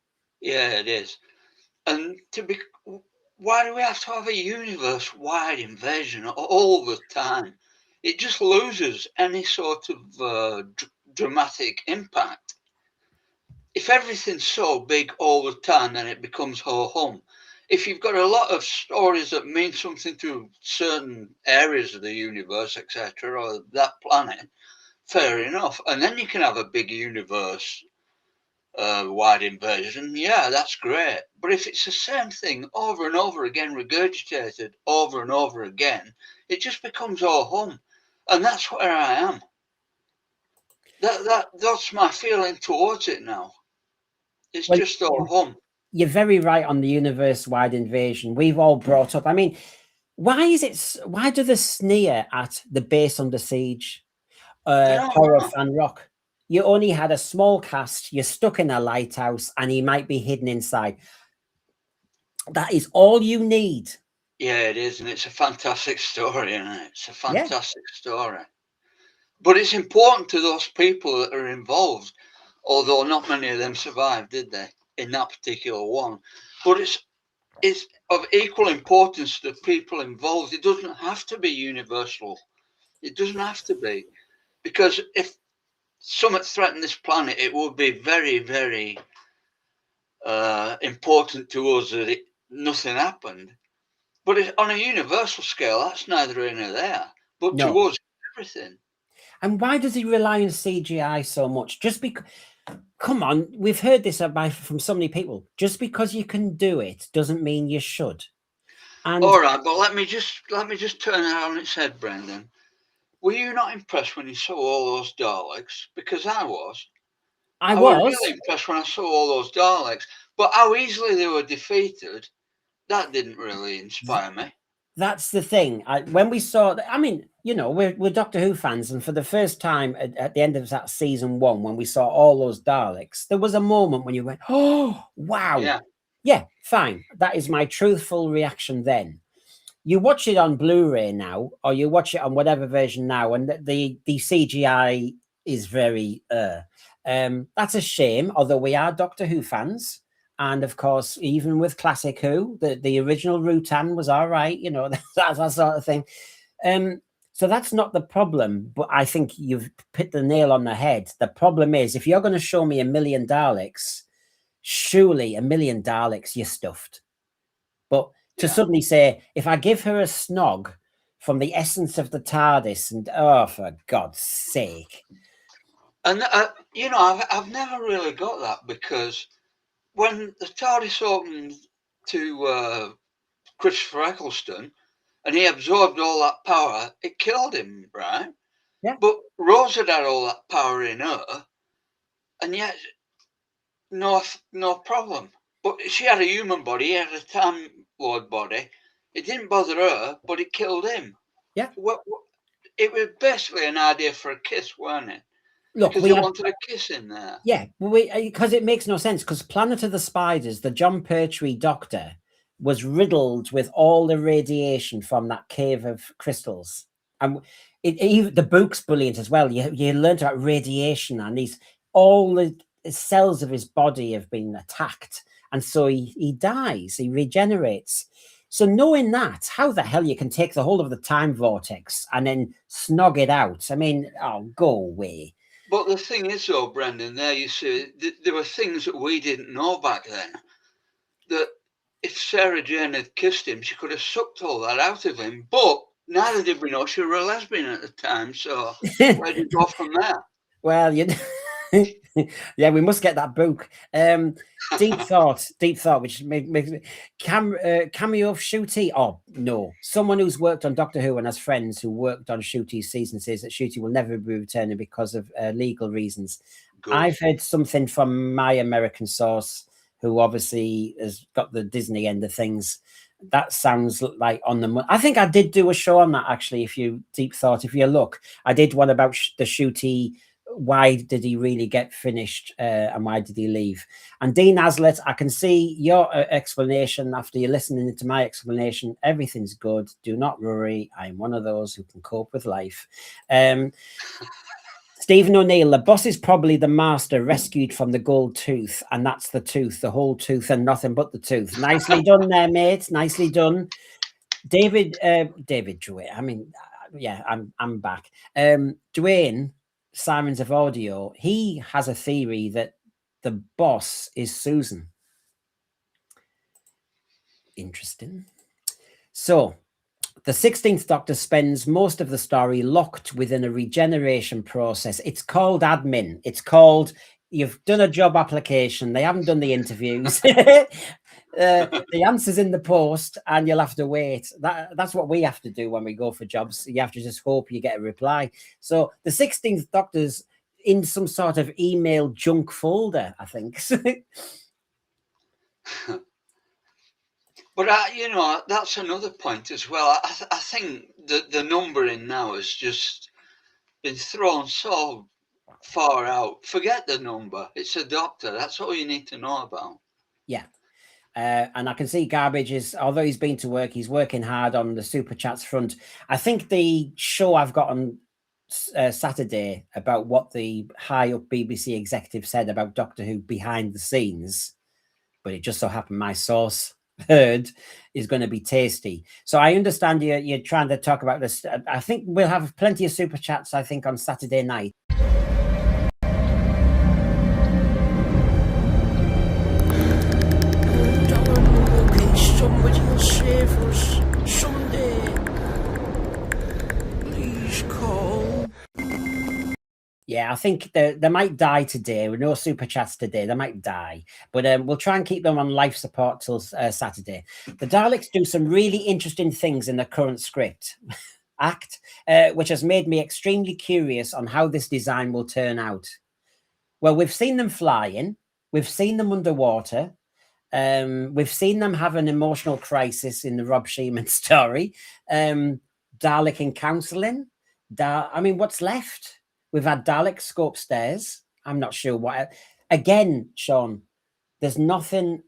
Yeah, it is. And why do we have to have a universe-wide invasion all the time? It just loses any sort of dramatic impact. If everything's so big all the time, then it becomes ho-hum. If you've got a lot of stories that mean something to certain areas of the universe, etc., or that planet, fair enough. And then you can have a big universe wide invasion. Yeah, that's great. But if it's the same thing over and over again, regurgitated over and over again, it just becomes ho-hum. And that's where I am. That's my feeling towards it now. It's just ho-hum. You're very right on the universe-wide invasion. We've all brought up. I mean, why do they sneer at the base under siege, Horror Fan Rock? You only had a small cast. You're stuck in a lighthouse, and he might be hidden inside. That is all you need. Yeah, it is, and it's a fantastic story, isn't it? It's a fantastic story. But it's important to those people that are involved, although not many of them survived, did they, in that particular one? But it's of equal importance to the people involved. It doesn't have to be universal. It doesn't have to be. Because if something threatened this planet, it would be very, very important to us that nothing happened. But on a universal scale, that's neither here nor there. But to us, everything. And why does he rely on CGI so much? Just because, come on, we've heard this from so many people. Just because you can do it doesn't mean you should. And all right, but let me just turn it on its head, Brendan. Were you not impressed when you saw all those Daleks? Because I was. I was really impressed when I saw all those Daleks. But how easily they were defeated, that didn't really inspire me. That's the thing. When we saw, I mean, you know, we're Doctor Who fans, and for the first time at the end of that season 1, when we saw all those Daleks, there was a moment when you went, "Oh, wow!" Yeah, fine. That is my truthful reaction then. You watch it on Blu-ray now, or you watch it on whatever version now, and the CGI is very. That's a shame. Although we are Doctor Who fans. And of course, even with Classic Who, the original Rutan was all right, you know, that sort of thing. So that's not the problem, but I think you've hit the nail on the head. The problem is, if you're going to show me 1 million Daleks, surely 1 million Daleks, you're stuffed. But to suddenly say, if I give her a snog from the essence of the TARDIS, and oh, for God's sake. And, you know, I've never really got that, because when the TARDIS opened to Christopher Eccleston and he absorbed all that power, it killed him, right? Yeah. But Rose had all that power in her, and yet no problem. But she had a human body, he had a Time Lord body. It didn't bother her, but it killed him. Yeah. It was basically an idea for a kiss, weren't it? Look, because they wanted a kiss in there. Yeah, because it makes no sense. Because Planet of the Spiders, the John Pertwee Doctor, was riddled with all the radiation from that cave of crystals, and even the book's brilliant as well. You learned about radiation, and all the cells of his body have been attacked, and so he dies. He regenerates. So knowing that, how the hell you can take the whole of the time vortex and then snog it out? I mean, go away. But the thing is, though, Brendan, there you see, there were things that we didn't know back then. That if Sarah Jane had kissed him, she could have sucked all that out of him. But neither did we know she was a lesbian at the time. So where did you go from there? Well, yeah, we must get that book. Deep thought, which makes cameo of Shooty. Oh no, someone who's worked on Doctor Who and has friends who worked on Shooty's season says that Shooty will never be returning because of legal reasons. Good. I've heard something from my American source, who obviously has got the Disney end of things. That sounds like on the money. I think I did do a show on that, actually. If you look, I did one about the Shooty. Why did he really get finished, and why did he leave? And Dean Aslett, I can see your explanation after you're listening to my explanation. Everything's good. Do not worry. I'm one of those who can cope with life. Stephen O'Neill, the boss is probably the master rescued from the gold tooth, and that's the tooth, the whole tooth and nothing but the tooth. Nicely done there, mate. Nicely done. David Dwayne. I mean, yeah, I'm back. Dwayne, Sirens of Audio, he has a theory that the boss is Susan. Interesting. So, the 16th Doctor spends most of the story locked within a regeneration process. It's called admin. It's called, you've done a job application. They haven't done the interviews. The answer's in the post and you'll have to wait. That's what we have to do when we go for jobs. You have to just hope you get a reply. So the 16th Doctor's in some sort of email junk folder, I think. But you know, that's another point as well. I think that the numbering now has just been thrown so far out. Forget the number. It's a Doctor. That's all you need to know about. Yeah. And I can see Garbage is, although he's been to work, he's working hard on the Super Chats front. I think the show I've got on Saturday about what the high up BBC executive said about Doctor Who behind the scenes, but it just so happened my source heard, is going to be tasty. So I understand you're trying to talk about this. I think we'll have plenty of Super Chats, I think, on Saturday night. Somebody will save us someday. Please call. Yeah, I think they might die today. With no Super Chats today, they might die. But we'll try and keep them on life support till Saturday. The Daleks do some really interesting things in the current script act, which has made me extremely curious on how this design will turn out. Well, we've seen them flying. We've seen them underwater. We've seen them have an emotional crisis in the Rob Sheeman story. Dalek in counselling. I mean, what's left? We've had Daleks go upstairs. I'm not sure what. Again, Sean, there's nothing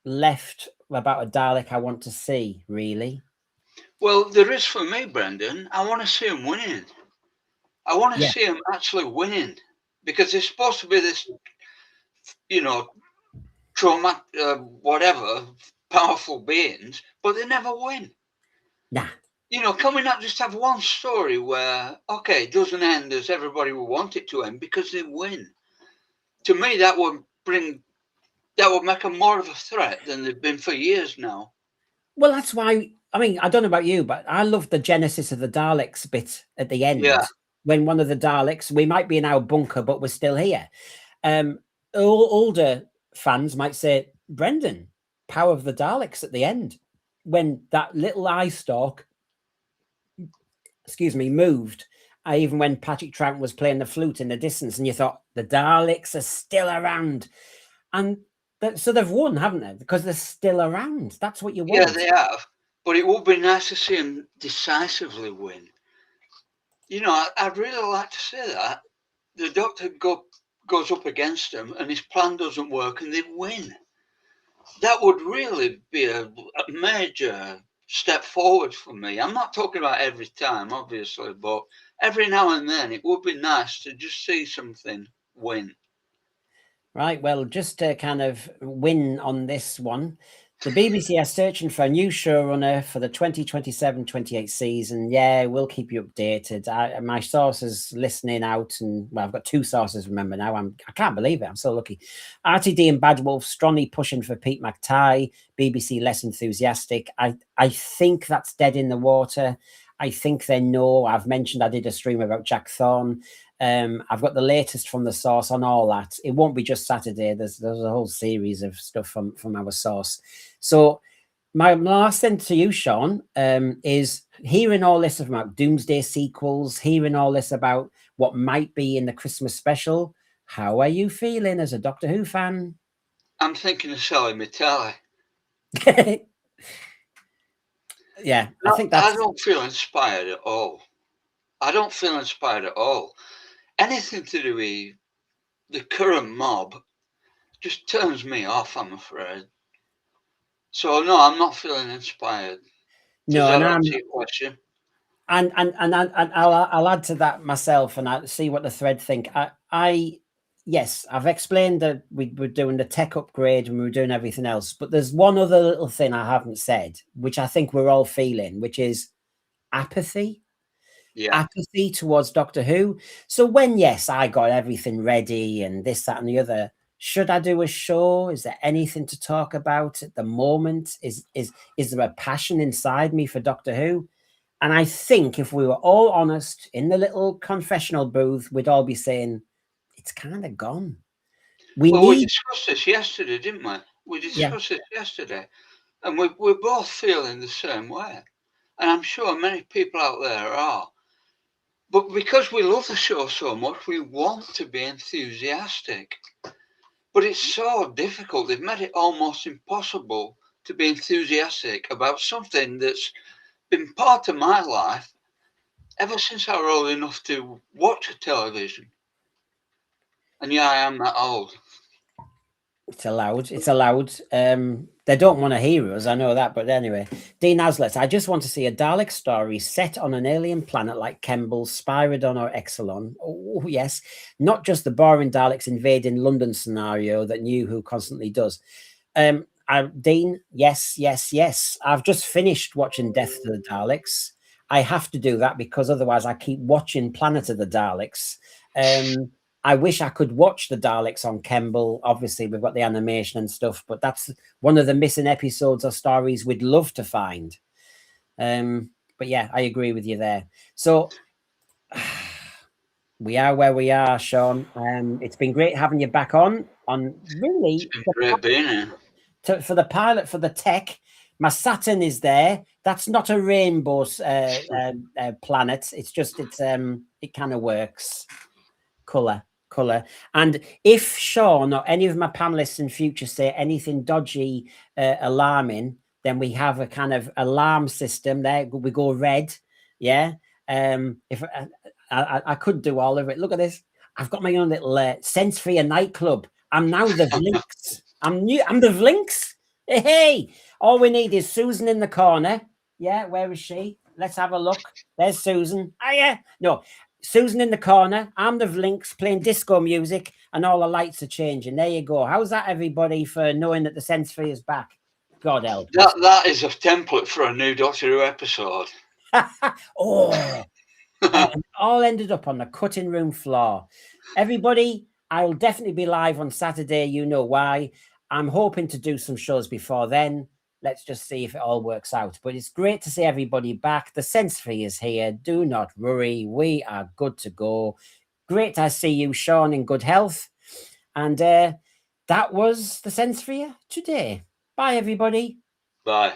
left about a Dalek I want to see, really. Well, there is for me, Brendan. I want to see him winning. I want to see him actually winning, because it's supposed to be this, you know, trauma, whatever, powerful beings, but they never win. Nah. You know, can we not just have one story where, okay, it doesn't end as everybody would want it to end because they win? To me, that would make them more of a threat than they've been for years now. Well, that's why, I mean, I don't know about you, but I love the genesis of the Daleks bit at the end. Yeah. When one of the Daleks, we might be in our bunker, but we're still here. Older fans might say, Brendan, power of the Daleks at the end, when that little eye stalk, moved. Even when Patrick Troughton was playing the flute in the distance, and you thought the Daleks are still around, and so they've won, haven't they? Because they're still around. That's what you want. Yeah, they have. But it would be nice to see them decisively win. You know, I'd really like to see that. The Doctor goes up against them, and his plan doesn't work, and they win. That would really be a major step forward for me. I'm not talking about every time, obviously, but every now and then it would be nice to just see something win. Right, well, just to kind of win on this one, the BBC are searching for a new showrunner for the 2027-28 season. Yeah, we'll keep you updated. My sources listening out, and well, I've got two sources, remember now. I can't believe it. I'm so lucky. RTD and Bad Wolf strongly pushing for Pete McTighe. BBC less enthusiastic. I think that's dead in the water. I think they know. I've mentioned I did a stream about Jack Thorne. I've got the latest from the source on all that. It won't be just Saturday. There's a whole series of stuff from our source. So my last thing to you, Sean, is hearing all this about Doomsday sequels, hearing all this about what might be in the Christmas special. How are you feeling as a Doctor Who fan? I'm thinking of selling my telly. Yeah, I think that's... I don't feel inspired at all. I don't feel inspired at all. Anything to do with the current mob just turns me off, I'm afraid. So, no, I'm not feeling inspired. No, Does that and answer your question? I'll add to that myself, and I see what the thread think. Yes, I've explained that we were doing the tech upgrade and we were doing everything else, but there's one other little thing I haven't said, which I think we're all feeling, which is apathy. Yeah. Apathy towards Doctor Who. So when, yes, I got everything ready and this, that, and the other, should I do a show? Is there anything to talk about at the moment? Is there a passion inside me for Doctor Who? And I think if we were all honest in the little confessional booth, we'd all be saying, it's kind of gone. We discussed this yesterday, didn't we? We discussed this yesterday, and we're both feeling the same way. And I'm sure many people out there are. But because we love the show so much, we want to be enthusiastic. But it's so difficult. They've made it almost impossible to be enthusiastic about something that's been part of my life ever since I was old enough to watch television. And yeah, I am that old. It's allowed. It's allowed. They don't want to hear us, I know that. But anyway, Dean Aslett, I just want to see a Dalek story set on an alien planet like Kemble's, Spyridon or Exelon. Oh, yes. Not just the boring Daleks invading London scenario that New Who constantly does. Dean, yes. I've just finished watching Death of the Daleks. I have to do that because otherwise I keep watching Planet of the Daleks. I wish I could watch the Daleks on Kemble. Obviously, we've got the animation and stuff, but that's one of the missing episodes or stories we'd love to find. But yeah, I agree with you there. So we are where we are, Sean. It's been great having you back on really. It's been great being here. For the pilot, for the tech. My Saturn is there. That's not a rainbow planet. It's just, it kind of works. Color. And if Sean or any of my panelists in future say anything dodgy, alarming, then we have a kind of alarm system there. We go red. Yeah. If I could do all of it. Look at this. I've got my own little Sense for Your nightclub. I'm now the Vlinks. I'm the Vlinks. Hey, all we need is Susan in the corner. Yeah, where is she? Let's have a look. There's Susan. Oh, yeah. No, Susan in the corner. I'm the Vlinks playing disco music, and all the lights are changing. There you go. How's that, everybody, for knowing that the Sense Free is back? God help. That is a template for a new Doctor Who episode. Oh, all ended up on the cutting room floor. Everybody, I'll definitely be live on Saturday. You know why. I'm hoping to do some shows before then. Let's just see if it all works out. But it's great to see everybody back. The Sense Free is here. Do not worry. We are good to go. Great to see you, Sean, in good health. And that was the Sense Free today. Bye, everybody. Bye.